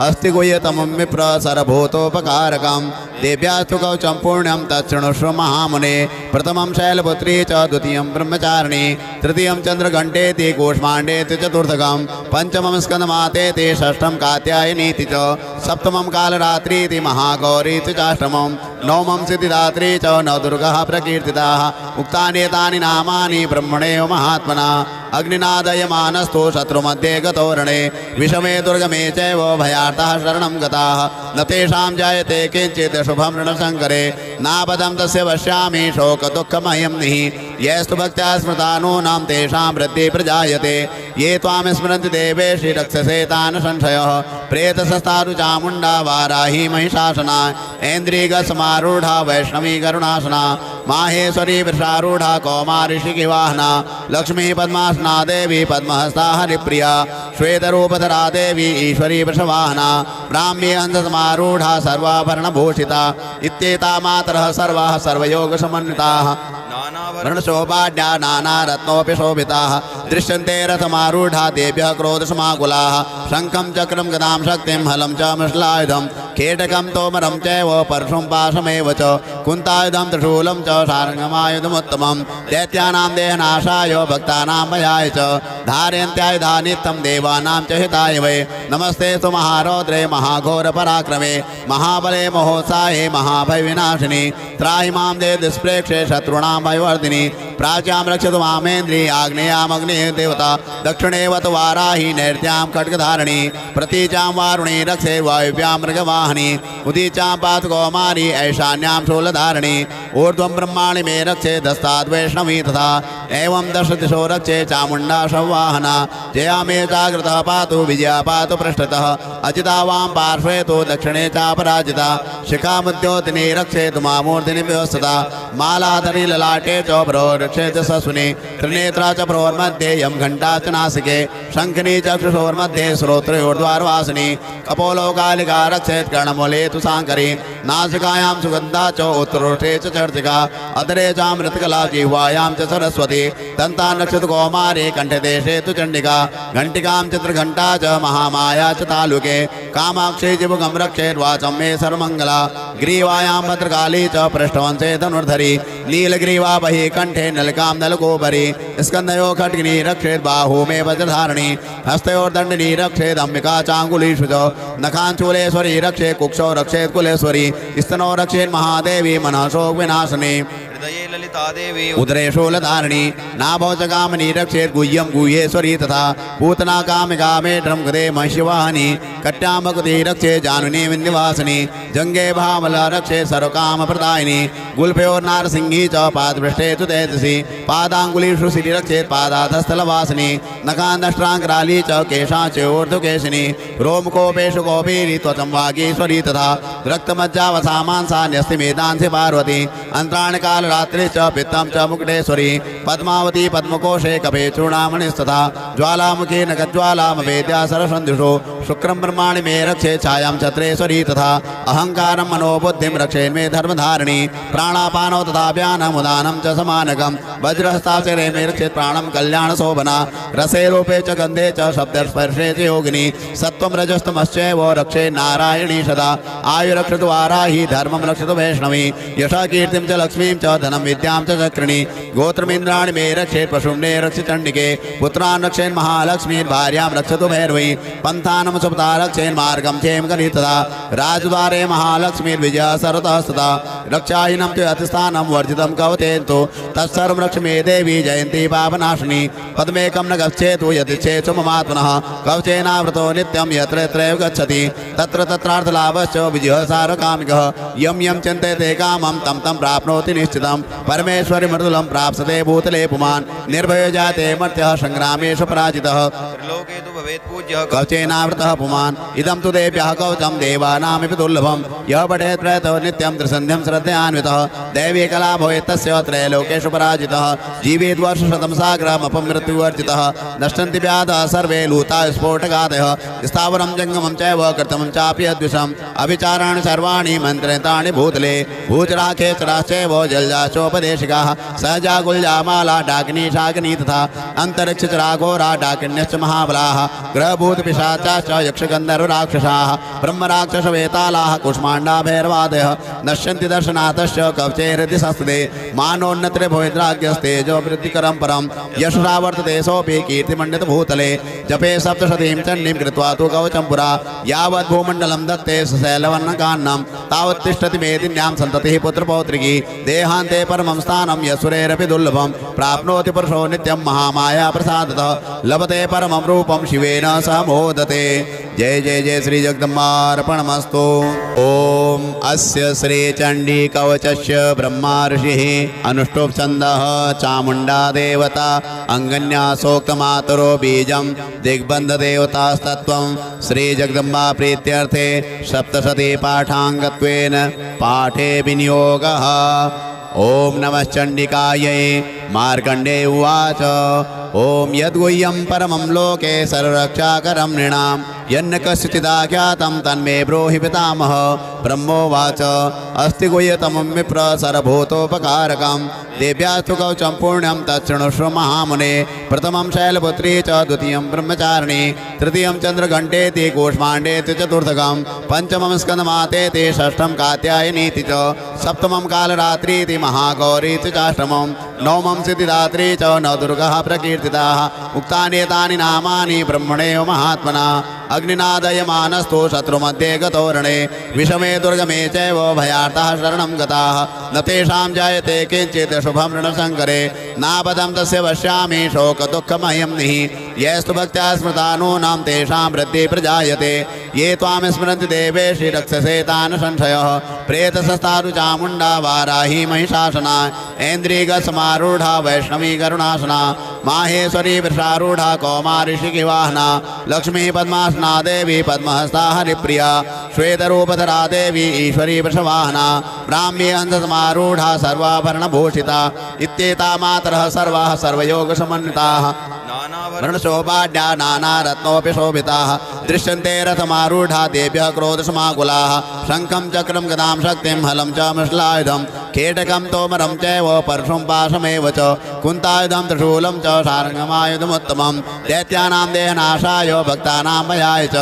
अस्ति गुह्यतमं विप्र सर्वभूतोपकारकं देव्यास्तु कवचं पुण्यं तच्छृणुष्व महामुने। प्रथमं शैलपुत्री च द्वितीयं ब्रह्मचारिणी तृतीयं चन्द्रघण्टेति कूष्माण्डेति चतुर्थकं पंचमं स्कन्दमातेति षष्ठं कात्यायनीति च सप्तमं कालरात्रीति महागौरीति चाष्टमं नवमं सिद्धिदात्री च नवदुर्गाः प्रकीर्तिताः। उक्तानि एतानि नामानि ब्रह्मणेव महात्मना अग्निनादयमानस्तु शत्रुमध्ये गतोरणे विषमे दुर्गमे चैव भयार्तः शरणं गताः न तेषां जायते किञ्चित् शुभं ऋणशङ्करे नापदं तस्य पश्यामि शोकदुःखमयं निः यस्तु भक्त्या स्मृतानूनां तेषां वृद्धिः प्रजायते ये त्वां स्मरन्ति देवेशि रक्षसे तान् संशयः प्रेतसस्तारु चामुण्डा वाराही महिषासना ऐन्द्रियगसमारूढा वैष्णवी करुणासना माहेश्वरी वृषारूढ़ा कौमारी शिखिवाहना लक्ष्मी पद्मासना देवी पद्महस्ता हरिप्रिया श्वेतरूपधरा देवी ईश्वरी वृषवाहना ब्राह्मी हंससमारूढ़ा सर्वाभरणभूषिता इत्येता मातरः सर्वाः सर्वयोगसमन्विताः वर्णशोभाढ्या नानारत्नोऽपि शोभिताः दृश्यन्ते रथमारूढा देभ्यः क्रोधसमाकुलाः शङ्खं चक्रं गदां शक्तिं हलं च मृषलायुधं खेटकं तोमरं चैव परशुं पाशमेव च कुन्तायुधं त्रिशूलं च सारङ्गमायुधमुत्तमं दैत्यानां देहनाशाय भक्तानां भयाय च धारयन्त्यायुधा नित्यं देवानां च हिताय वै नमस्ते तु महारौद्रे महाघोरपराक्रमे महाबले महोत्साहे महाभयविनाशिनी त्राहि मां देव दुष्प्रेक्षे शत्रूणां भयवर्धिनी प्राच्यां रक्षतु मामेन्द्री आग्नेयामग्निः देवता दक्षिणेवत वाराही नैर्त्यां खड्गधारिणी प्रतीचां वारुणी रक्षे वायुव्यां मृगवाहिनी उदीचां पातु कौमारी ऐशान्यां शूलधारिणी ऊर्ध्वं ब्रह्माणि मे रक्षे दस्ताद्वैष्णवी तथा एवं दश दिशो रक्षे चामुण्डा संवाहना जया मे जागृतः पातु विजया पातु पृष्ठतः अजिता वां पार्श्वे तु दक्षिणे चापराजिता शिखामुद्योतिनी रक्षेतु मामूर्तिनि व्यवस्थिता मालाधरी ललाटे च रक्षे च ससुने त्रिनेत्रा च प्रोर्मध्ये यं घण्टा च नासिके शङ्खनी चक्षुषोर्मध्ये श्रोत्रयोर्द्वारवासिनी कपोलोकालिका रक्षेत् कर्णमूले तु साङ्करी नासिकायां सुगन्धा च उत्तरोष्ठे च चर्चिका अधरे चामृतकला जिह्वायां च सरस्वती दन्तान् रक्षतु कौमारी कण्ठदेशे तु चण्डिका घण्टिकां चित्रघण्टा च महामाया च तालुके कामाक्षी जिभुगं रक्षेर्वाचं मे सर्वमङ्गला ग्रीवायां भद्रकाली च पृष्ठवंशे धनुर्धरी नीलग्रीवा बहि कंठे नलकां नलकोपरि स्कन्धयो खड्गिनी रक्षेत् बाहू मे वज्रधारिणी हस्तयोर्दण्डिनी रक्षेत् अम्बिका चाङ्गुलीषु च नखाञ्चूलेश्वरी रक्षेत् कुक्षौ रक्षेत् कुलेश्वरी स्तनौ रक्षेत् महादेवी मनः शोकविनाशिनी हृदये ललिता देवी उदरे शूलधारिणी नाभौ च कामिनी रक्षेत् गुह्यं गुह्येश्वरी तथा पूतना कामिका मेढ्रं गदे महिषवाहिनी कट्यां भगवती रक्षेत् जानुनी विन्ध्यवासिनी जङ्गे भामला रक्षेत् सर्वकामप्रदायिनी गुल्फयोर्नारसिंही च पादपृष्ठे तु तेजसी पादाङ्गुलीषु सिरि रक्षेत् पादाधस्थलवासिनी नखान्दष्ट्राङ्कराली च केशाच्योर्ध्वकेशिनी रोमकोपेषु कौपीरी त्वचं वागीश्वरी तथा रक्तमज्जावसामांसा न्यस्तिमेदांसि पार्वती अंतराणकालरात्रि च पित्तं च मुकुटेश्वरी पद्मावती पद्मकोशे कपे चूर्णामणिस्तथा ज्वालामुखी नखज्वालामवेद्या सरसन्धुषो शुक्रं ब्रह्माणि मे रक्षे छायां छत्रेश्वरी तथा अहङ्कारं मनोबुद्धिं रक्षेन्मे धर्मधारिणी प्राणापानौ तथा व्यानमुदानं च समानकं वज्रहस्ताक्षरे मे रक्षेत् प्राणं कल्याणशोभना रसे रूपे च गन्धे च शब्दस्पर्शे च योगिनी सत्त्वं रजस्तमश्चैव रक्षे नारायणी सदा आयुरक्षतु वाराही धर्मं रक्षतु वैष्णवी यशः कीर्तिं च लक्ष्मीं च धनं विद्यां च चक्रिणी गोत्रमिन्द्राणि मे रक्षेत् पशुम्ने रक्षि चण्डिके पुत्रान् रक्षेन् महालक्ष्मीं भार्यां रक्षतु भैरवी पन्थानं सुपथा रक्षेन् मार्गं क्षेम करी तथा राजद्वारे महालक्ष्मीर्विजया सर्वतः सदा रक्षाहीनं च अतिस्थानं वर्जितं कवचेन्तु तत्सर्वं रक्ष मे देवी जयन्ती पापनाशिनी पद्मेकं न गच्छेतु यदिच्छेत् ममात्मनः कवचेनावृतो नित्यं यत्र यत्रैव गच्छति तत्र तत्रार्थलाभश्च विजयः सारकामिकः यं यं चिन्तयते कामं तं तं प्राप्नोति निश्चितं परमेश्वरि मृदुलं प्राप्स्यते भूतले पुमान् निर्भयो जाते मर्त्यः संग्रामेषु पराजितः त्रिलोके तु भवेत् पूज्यः कवचेनावृतः पुमान् इदं तु देव्यः कवचं देवानामपि दुर्लभं यः पठेत् प्रयतो नित्यं त्रिसन्ध्यं श्रद्धयान्वितः दैवी कला भवेत् तस्य त्रैलोकेषु पराजितः जीवेत् वर्षशतं साग्रमपमृत्युवर्जितः नश्यन्ति व्याधः सर्वे लूता स्फोटकादयः स्थावरं जङ्गमं चैव कृतमं चापि अद्विषम् अविचाराणि सर्वाणि मन्त्रतानि भूतले भूचराखेचराश्चैव जलजाचोपदेशिकाः सहजा गुल्जामाला डाकिनी शाकिनी तथा अन्तरिक्षचराघोरा डाकिन्यश्च महाबलाः ग्रहभूतपिशाचाश्च यक्षगन्धर्वराक्षसाः ब्रह्मराक्षसवेतालाः कुष्माण्डा भैरवादयः नश्यन्ति दर्शनाथश्च कवचे हृदि संस्थिते मानोन्नत्रे भोद्राग्यस्तेजो वृद्धिकरं परं यशसा वर्तते सोऽपि कीर्तिमण्डितभूतले जपे सप्तशतीं चण्डीं कृत्वा तु कवचं पुरा यावत् भूमण्डलं दत्ते सशैलवर्णकान्नं तावत् तिष्ठति मेदिन्यां सन्ततिः पुत्रपौत्रिकी देहान्ते परमं स्थानं यशुरेरपि दुर्लभं प्राप्नोति पुरुषो नित्यं महामाया प्रसादतः लभते परमं रूपं शिवेन सह मोदते। जय जय जय श्री जगदम्बार्पणमस्तु। ओम अस्य श्री चंडी कवचस्य ब्रह्मा ऋषिः अनुष्टुप् छन्दः चामुण्डा देवता अंगन्या सोक्तमातरो बीजं दिग्बन्धदेवतास्तत्त्वं श्री जगदम्बा प्रीत्यर्थे सप्तशती पाठाङ्गत्वेन पाठे विनियोगः। ओम नमः चण्डिकायै। मार्कण्डेय उवाच ओम यद्गुह्यं परमं लोके सर्वरक्षाकरं नृणां यन्न कस्यचिदाख्यातं तन्मे ब्रूहि पितामह। ब्रह्मोवाच अस्ति गुह्यतमं विप्र सर्वभूतोपकारकं देव्यास्तु कवचं पुण्यं तच्छृणुष्व महामुने। प्रथमं शैलपुत्री च द्वितीयं ब्रह्मचारिणी तृतीयं चन्द्रघण्टेति कूष्माण्डेति चतुर्थकं पंचमं स्कन्दमातेति षष्ठं कात्यायनीति च सप्तमं कालरात्रीति महागौरीति चाष्टमं नवमं सिद्धिदात्री च नवदुर्गः प्रकीर्तिताः। उक्तानि एतानि नामानि ब्रह्मणेव महात्मना अग्निनादयमानस्तु शत्रुमध्ये गतोरणे विषमे दुर्गमे चैव भयार्ताः शरणं गताः न तेषां जायते किञ्चित् शुभं रणशङ्करे नापदं तस्य पश्यामि शोकदुःखमयं निः यस्तु भक्त्या स्मृतानूनां तेषां वृद्धिः प्रजायते ये त्वां स्मरन्ति देवेशि रक्षसे तान् संशयः प्रेतसस्तारु चामुण्डा वाराही महिषासना ऐन्द्रियगसमारूढा वैष्णवी करुणासना माहेश्वरी वृषारूढा कौमारी शिखिवाहना लक्ष्मी पद्मासना देवी पद्महस्ता हरिप्रिया श्वेतरूपधरा देवी ईश्वरी वृषवाहना ब्राह्मी हंससमारूढा सर्वाभरणभूषिता इत्येता मातरः सर्वाः सर्वयोगसमन्विताः वर्णशोभाढ्या नानारत्नोऽपि शोभिताः दृश्यन्ते रथमारूढा देभ्यः क्रोधसमाकुलाः शङ्खं चक्रं गदां शक्तिं हलं च मृष्लायुधं केटकं तोमरं चैव परशुं पाशमेव च कुन्तायुधं त्रिशूलं च सारङ्गमायुधमुत्तमं दैत्यानां देहनाशाय भक्तानां भयाय च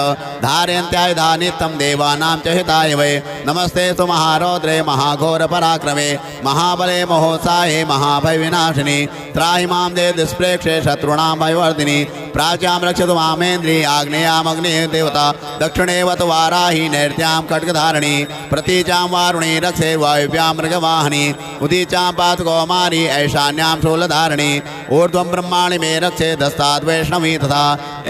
धारयन्त्यायुधा नित्यं देवानां च हिताय वै। नमस्ते तु महारौद्रे महाघोरपराक्रमे महाबले महोत्साहे महाभयविनाशिनी त्राहि मां देव दुष्प्रेक्षे शत्रूणां भयवर्धिनी प्राच्यां रक्षतु मामेन्द्री आग्नेयामग्ने देवता दक्षिणेवतु वाराही नैर्त्यां खड्गधारिणी प्रतीचां वारुणी रक्षे वायुव्यां मृगवाहिनी उदीचां पातु कौमारी ऐशान्यां शूलधारिणी ऊर्ध्वं ब्रह्माणि मे रक्षे दस्ताद् वैष्णवी तथा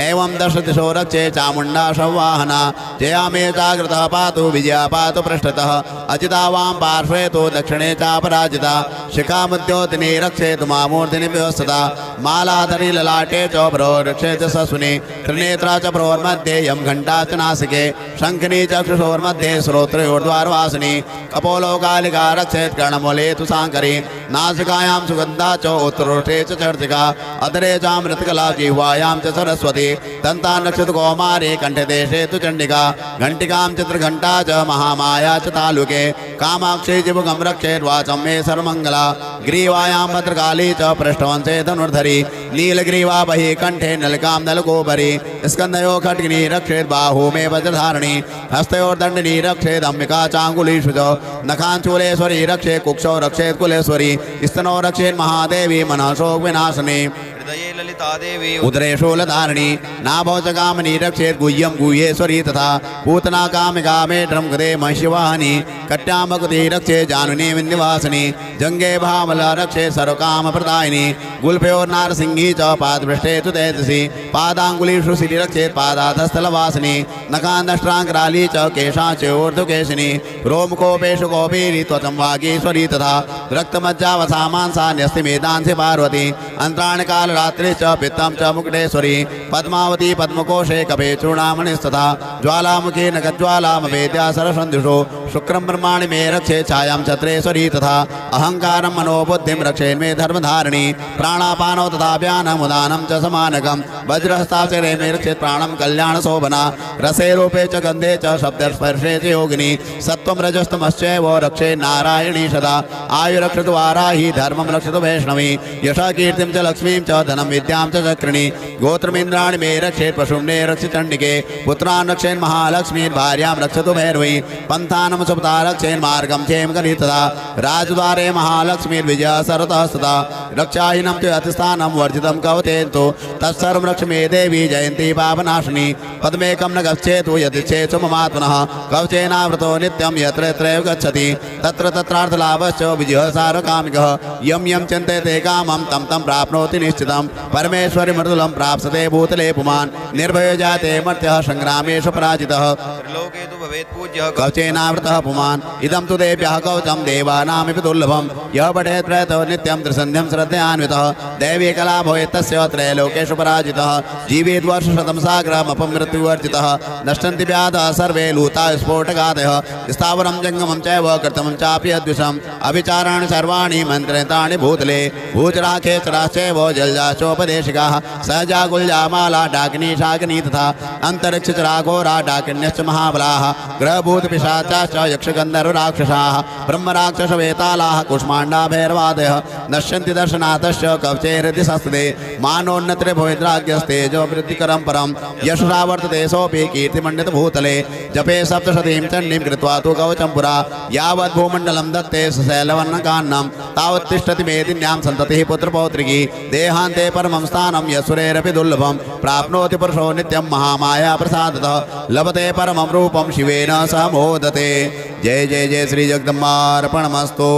एवं दश दिशो रक्षे चामुण्डा संवाहना जया मे जागृतः पातु विजया पातु पृष्ठतः अजिता वां पार्श्वे तु दक्षिणे चापराजिता शिखामुद्योतिनी रक्षेतु मामूर्तिनि व्यवस्थिता मालाधरी ललाटे च रक्षे च सस्विनी त्रिनेत्रा च प्रोर्मध्ये यं घण्टा च नासिके शङ्खिनी चक्षुषोर्मध्ये श्रोत्रयोर्द्वारवासिनी कपोलोकालिका रक्षेत् कर्णमूले तु साङ्करी नासिकायां सुगन्धा च उत्तरोष्ठे च चर्चिका अधरे च मृत्कला जिह्वायां च सरस्वती दन्तां रक्षतु कौमारी कण्ठदेशे तु चण्डिका घण्टिकां चित्रघण्टा च महामाया च तालुके कामाक्षी जिभुगं रक्षेत् वाचं मे सर्वमङ्गला ग्रीवायां भद्रकाली च पृष्ठवंशे धनुर्धरी नीलग्रीवा बहि कंठे नलिकां नलकोपरि स्कन्धयो खड्गिनी रक्षेत् बाहू मे वज्रधारिणी हस्तयोर्दण्डिनी रक्षेत् अम्बिका चाङ्गुलीषु च नखाञ्चूलेश्वरी रक्षेत् कुक्षौ रक्षेत् कुलेश्वरी स्तनौ रक्षेत् महादेवी मनःशोक विनाशिनी हृदये ललिता देवी उदरे शूलधारिणी नाभौ च कामिनी रक्षेत् गुह्यं गुह्येश्वरी तथा पूतना कामिका मेढ्रं कृते महिषवाहिनी कट्यां भगवती रक्षेत् जानुनी विन्ध्यवासिनी जङ्गे भामला रक्षेत् सर्वकामप्रदायिनी गुल्फयोर्नारसिंही च पादपृष्ठे तु तेजसी पादाङ्गुलीषु शिली रक्षेत् पादाधस्थलवासिनी नखान्दष्ट्राङ्कराली च केशाच्योर्ध्वकेशिनी रोमकोपेषु कौपीरी त्वचं वागीश्वरी तथा रक्तमज्जावसामांसा न्यस्तिमेदांसि पार्वती अन्त्राणि कालरात्रि च पित्तं च मुकुटेश्वरी पद्मावती पद्मकोशे कपे चूडामणिस्तथा ज्वालामुखी नखज्वालामवेद्या सरसन्धुषु शुक्रं ब्रह्माणि मे रक्षे छायां छत्रेश्वरी तथा अहङ्कारं मनोबुद्धिं रक्षेन्मे धर्मधारिणी प्राणापानौ तथा व्यानमुदानं च समानकं वज्रहस्ताक्षरे मे रक्षेत् प्राणं कल्याणशोभना रसे रूपे च गन्धे च शब्दस्पर्शे च योगिनी सत्त्वं रजस्तमश्चैव रक्षे नारायणी सदा आयुरक्षतु वाराही धर्मं रक्षतु वैष्णवी यशा कीर्तिं च लक्ष्मीं च धनं विद्या नित्यां च चक्रिणी गोत्रमिन्द्राणि मे रक्षेत् पशुम्ने रक्ष चण्डिके पुत्रान् रक्षेन् महालक्ष्मीर् भार्यां रक्षतु भैरवी पन्थानं सुपता रक्षेन् मार्गं क्षेम करितदा राजद्वारे महालक्ष्मीर्विजया सर्वतः सदा रक्षाहीनं तु अतिस्थानं वर्जितं कवतेन्तु तत्सर्वं रक्ष मे देवी जयन्ती पापनाशिनी पद्मेकं न गच्छेतु यदिच्छेत्सु ममात्मनः कवचेनावृतो नित्यं यत्र यत्रैव गच्छति तत्र तत्रार्थलाभश्च विजयः सारकामिकः यं यं चिन्तयते कामं तं तं प्राप्नोति निश्चितं परमेश्वरि मृदुलं प्राप्स्यते भूतले पुमान् निर्भयो जाते मर्त्यः सङ्ग्रामेषु पराजितः त्रिलोके तु भवेत् पूज्यः कवचेनावृतः पुमान् इदं तु देव्यः कवचं देवानामपि दुर्लभं यः पठेत् प्रयतो नित्यं त्रिसन्ध्यं श्रद्धयान्वितः दैवी कला भवेत् तस्य त्रैलोकेषु पराजितः जीवेत् वर्षशतं सागरमपमृत्युवर्जितः नश्यन्ति व्याधः सर्वे लूता स्फोटकादयः स्थावरं जङ्गमं चैव कृतमं चापि अद्विषम् अभिचाराणि सर्वाणि मन्त्रितानि भूतले भूचराखे चराश्चैव जलजाचोपदेशिकाः सहजा गुल्जामाला डाकिनी शाकिनी तथा अन्तरिक्षचराघोरा डाकिन्यश्च महाबलाः ग्रहभूतपिशाचाश्च यक्षगन्धर्वराक्षसाः ब्रह्मराक्षसवेतालाः कुष्माण्डा भैरवादयः नश्यन्ति दर्शनाथश्च कवचे हृदि संस्थिते मानोन्नत्रे भवेद्राज्यस्तेजो वृद्धिकरं परं यशसा वर्तते सोऽपि कीर्तिमण्डितभूतले जपे सप्तशतीं चण्डीं कृत्वा तु कवचं पुरा यावत् भूमण्डलं दत्ते सशैलवर्णकान्नं तावत् तिष्ठति मेदिन्यां सन्ततिः पुत्रपौत्रिकी देहान्ते परमं स्थानं यशुरेरपि दुर्लभं प्राप्नोति पुरुषो नित्यं महामाया प्रसादतः लभते परमं रूपं शिवेन सह मोदते जय जय जय श्री जगदम्बार्पणमस्तु।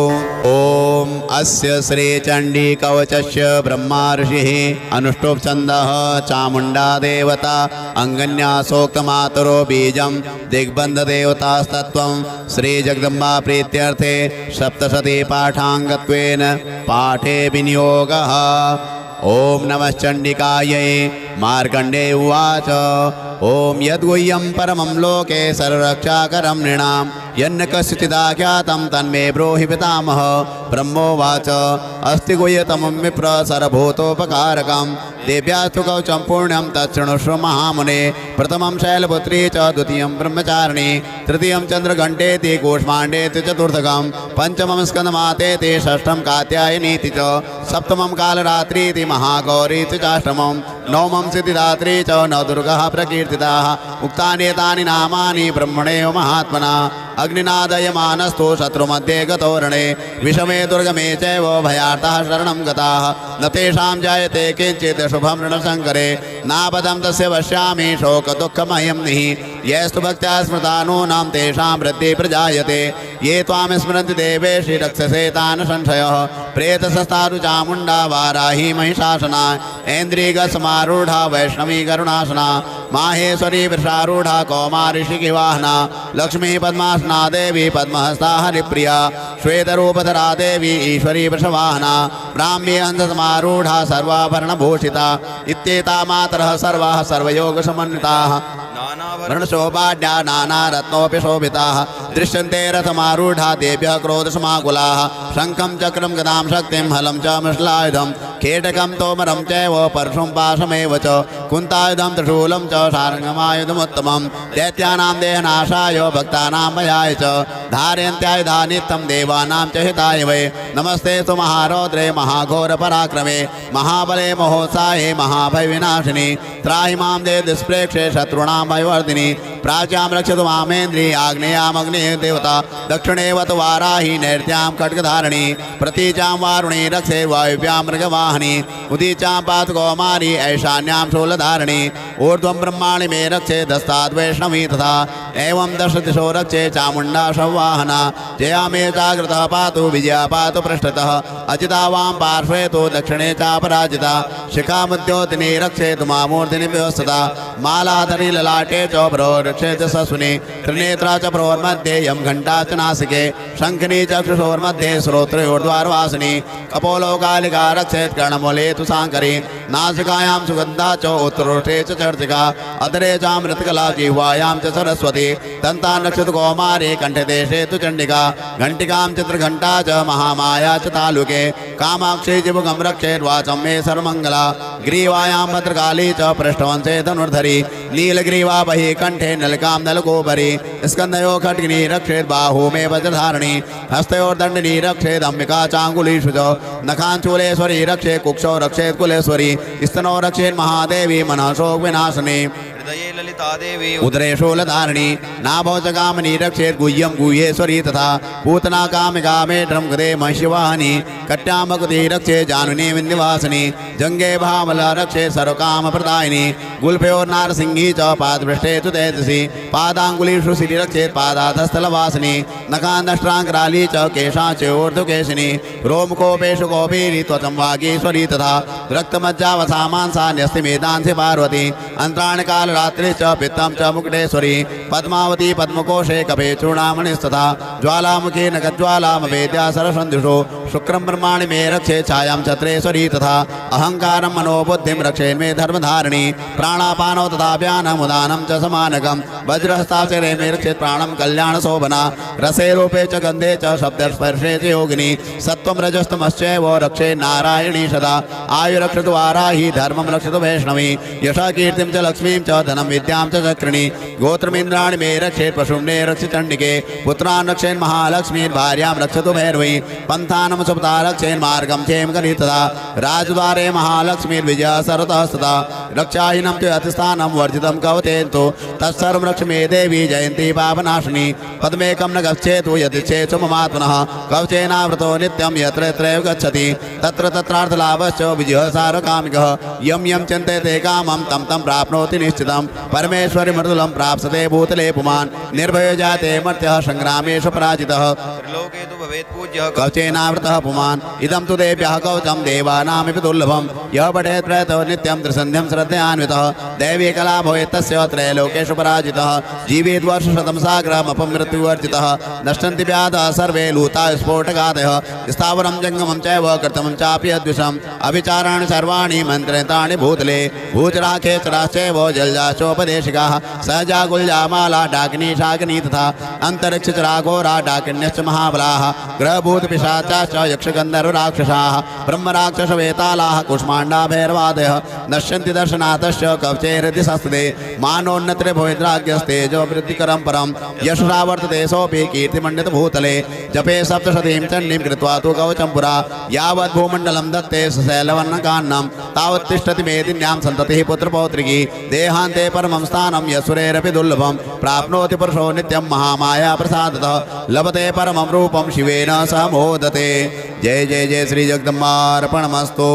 ओम अस्य श्री चंडी कवचस्य ब्रह्मा ऋषिः अनुष्टुप् छन्दः चामुण्डा देवता अंगन्यासोक्तमातरो बीजं दिग्बन्धदेवतास्तत्त्वं श्री जगदम्बा प्रीत्यर्थे सप्तशती पाठाङ्गत्वेन पाठे विनियोगः। ओम नमः चण्डिकायै। मार्कण्डेय उवाच ओम यद्गुह्यं परमं लोके सर्वरक्षाकरं नृणां यन्न कस्यचिदाख्यातं तन्मे ब्रूहि पितामह। ब्रह्मोवाच अस्ति गुह्यतमं विप्र सर्वभूतोपकारकं देव्यास्तु कवचं पुण्यं तच्छृणुष्व महामुने। प्रथमं शैलपुत्री च द्वितीयं ब्रह्मचारिणी तृतीयं चन्द्रघण्टेति कूष्माण्डेति चतुर्थकं पंचमं स्कन्दमातेति षष्ठं कात्यायनीति च सप्तमं कालरात्रीति महागौरीति चाष्टमं नवमं सिद्धिदात्री च नवदुर्गः प्रकीर्तिताः। उक्तानि एतानि नामानि ब्रह्मणेव महात्मना अग्निनादयमानस्तु शत्रुमध्ये गतोरणे विषमे दुर्गमे चैव भयार्थः शरणं गताः न तेषां जायते किञ्चित् शुभं ऋणशङ्करे नापदं तस्य पश्यामि शोकदुःखमयं निः। यस्तु भक्त्या स्मृतानूनां तेषां वृद्धिः प्रजायते ये त्वां स्मरन्ति देवेशि रक्षसे तान् संशयः। प्रेतसस्तादु चामुण्डा वाराही महिषासना ऐन्द्रियगसमारूढा वैष्णवी करुणासना माहेश्वरी वृषारूढा कौमारी शिखिवाहना लक्ष्मी पद्मासना देवी पद्महस्ता हरिप्रिया श्वेतरूपधरा देवी ईश्वरी वृषवाहना ब्राह्मी हंससमारूढा सर्वाभरणभूषिता इत्येता मातरः सर्वाः सर्वयोगसमन्विताः वर्णशोभाढ्या नानारत्नोऽपि शोभिताः दृश्यन्ते रथमारूढा देव्यः क्रोधसमाकुलाः शङ्खं चक्रं गदां शक्तिं हलं च मृषलायुधं केटकं तोमरं चैव परशुं पाशमेव च कुन्तायुधं त्रिशूलं च सारङ्गमायुधमुत्तमं दैत्यानां देहनाशाय भक्तानां भयाय च धारयन्त्यायुधा नित्यं देवानां च हिताय वै। नमस्ते तु महारौद्रे महाघोरपराक्रमे महाबले महोत्साहे महाभयविनाशिनी त्राहि मां देव दुष्प्रेक्षे शत्रूणां भयवर्धिनी प्राच्यां रक्षतु मामेन्द्री आग्नेयामग्नेय देवता दक्षिणेवत वाराही नैर्त्यां खड्गधारिणी प्रतीचां वारुणी रक्षे वायुव्यां मृगवाहिनी उदीचां पातु कौमारी ऐशान्यां शूलधारिणी ऊर्ध्वं ब्रह्माणि मे रक्षे दस्ताद् वैष्णवी तथा एवं दश दिशो रक्षे चामुण्डा संवाहना जया मे जागृतः पातु विजया पातु पृष्ठतः अजिता वां पार्श्वे तु दक्षिणे चापराजिता शिखामुद्योतिनी रक्षेतु मामूर्तिनि व्यवस्थिता मालाधरी ललाटे च रक्षेत ससुने त्रिनेत्रा च प्रोर्मध्ये यं घण्टा च नासिके शङ्खनी चक्षुषोर्मध्ये श्रोत्रयोर्द्वारवासिनी कपोलोकालिका रक्षेत् कर्णमूले तु साङ्करी नासिकायां सुगन्धा च उत्तरोष्ठे च चर्चिका अधरे चामृतकला जिह्वायां च सरस्वती दन्तां रक्षतु कौमारी कण्ठदेशे तु चण्डिका घण्टिकां चित्रघण्टा च महामाया च तालुके कामाक्षी जिभुगं रक्षेद्वाचं मे सर्वमङ्गला ग्रीवायां भद्रकाली च पृष्ठवंशे धनुर्धरी नीलग्रीवा बहि कंठे नलिकां नलकोपरि स्कन्धयो खड्गिनी रक्षेत् बाहू मे वज्रधारिणी हस्तयोर्दण्डिनी रक्षेत् अम्बिका चाङ्गुलीषु च नखाञ्चूलेश्वरी रक्षेत् कुक्षौ रक्षेत् कुलेश्वरी स्तनो रक्षेन् महादेवी मनः शोक विनाशने हृदये ललिता देवी उदरे शूलधारिणी नाभौचकामनी रक्षेत् गुह्यं गुह्येश्वरी तथा पूतना कामिकामेढ्रं कृते महिषवाहनी कट्यामकुति रक्षे जानुनी विन्ध्यवासिनी जंगे भामला रक्षे सर्वकामप्रदायिनी गुल्फयोर्नारसिंही च पादपृष्ठे तु तेजसी पादाङ्गुलीषु सिरि रक्षेत् पादाधस्थलवासिनी नखान्दष्ट्राङ्कराली च केशाच्योर्ध्वकेशिनी रोमकोपेषु कोपीरि त्वचं वागीश्वरी तथा रक्तमज्जावसामांसा न्यस्तिमेदांसि पार्वती अन्त्राणि कालरात्रि च पित्तं च मुकुटेश्वरी पद्मावती पद्मकोशे कपे चूडामणिस्तथा ज्वालामुखी नखज्वालामवेद्या सरसन्धिषु शुक्रं ब्रह्माणि मे रक्षे छायां छत्रेश्वरी तथा अहंकारं मनोबुद्धिं रक्षेन् मे धर्मधारिणी प्राणापानौ तथा व्यानमुदानं च समानकं वज्रहस्ताक्षरे मे रक्षेत् प्राणं कल्याणशोभना रसे रूपे च गन्धे च शब्दस्पर्शे च योगिनी सत्त्वं रजस्तमश्चैव रक्षे नारायणी सदा आयुरक्षतु वाराही धर्मं रक्षतु वैष्णवी यशा कीर्तिं च लक्ष्मीं च धनं विद्यां च चक्रिणी गोत्रमिन्द्राणि मे रक्षेत् पशुम्ने रक्ष चण्डिके पुत्रान् रक्षेन् महालक्ष्मीन् भार्यां रक्षतु भैरवी पन्थानं सुपता रक्षेन् मार्गं क्षेम कलितदा राजद्वारे महालक्ष्मीर्विजया सर्वतः सदा रक्षाहीनं तु अतिस्थानं वर्जितं कवतेन्तु तत्सर्वं रक्ष मे देवी जयन्ती पापनाशिनी पद्मेकं न गच्छेतु यदिच्छेत्सु ममात्मनः कवचेनावृतो नित्यं यत्र यत्रैव गच्छति तत्र तत्रार्थलाभश्च विजयः सार्वकामिकः यं यं चिन्तयते कामं तं तं प्राप्नोति निश्चितं परमेश्वरि मृदुलं प्राप्स्यते भूतले पुमान् निर्भयो जाते मर्त्यः संग्रामेषु पराजितः त्रिलोके तु भवेत् पूज्यः कवचेनावृतः पुमान् इदं तु देव्यः कवचं देवानामिति दुर्लभं यः पठेत् प्रयतो नित्यं त्रिसन्ध्यं श्रद्धयान्वितः दैवी कला भवेत् तस्य त्रैलोकेषु पराजितः जीवेत् वर्षशतं साग्रहमपमृत्युवर्जितः नश्यन्ति व्याधः सर्वे लूता स्फोटकादयः स्थावरं जङ्गमं चैव कृतमं चापि अद्विषम् अविचाराणि सर्वाणि मन्त्रितानि भूतले भूचराखेचराश्चैव जलजाचोपदेशिकाः सहजा गुल्जामाला डाकिनी शाकिनी तथा अन्तरिक्षचराघोरा डाकिन्यश्च महाबलाः ग्रहभूतपिशाचाश्च यक्षगन्धर्वराक्षसाः ब्रह्मराक्षसवेतालाः कुष्माण्डा भैरवादयः नश्यन्ति दर्शनाथश्च कवचे हृदि संस्थिते मानोन्नतिर्भवेद्राज्ञस्तेजो वृद्धिकरं परं यशसा वर्तते सोऽपि कीर्तिमण्डितभूतले जपे सप्तशतीं चण्डीं कृत्वा तु कवचं पुरा यावत् भूमण्डलं दत्ते सशैलवर्णकान्नं तावत् तिष्ठति मेदिन्यां सन्ततिः पुत्रपौत्रिकी देहान्ते परमं स्थानं यशुरेरपि दुर्लभं प्राप्नोति पुरुषो नित्यं महामाया प्रसादतः लभते परमं रूपं शिवेन सह मोदते जय जय जय श्री जगदम्बार्पणमस्तु।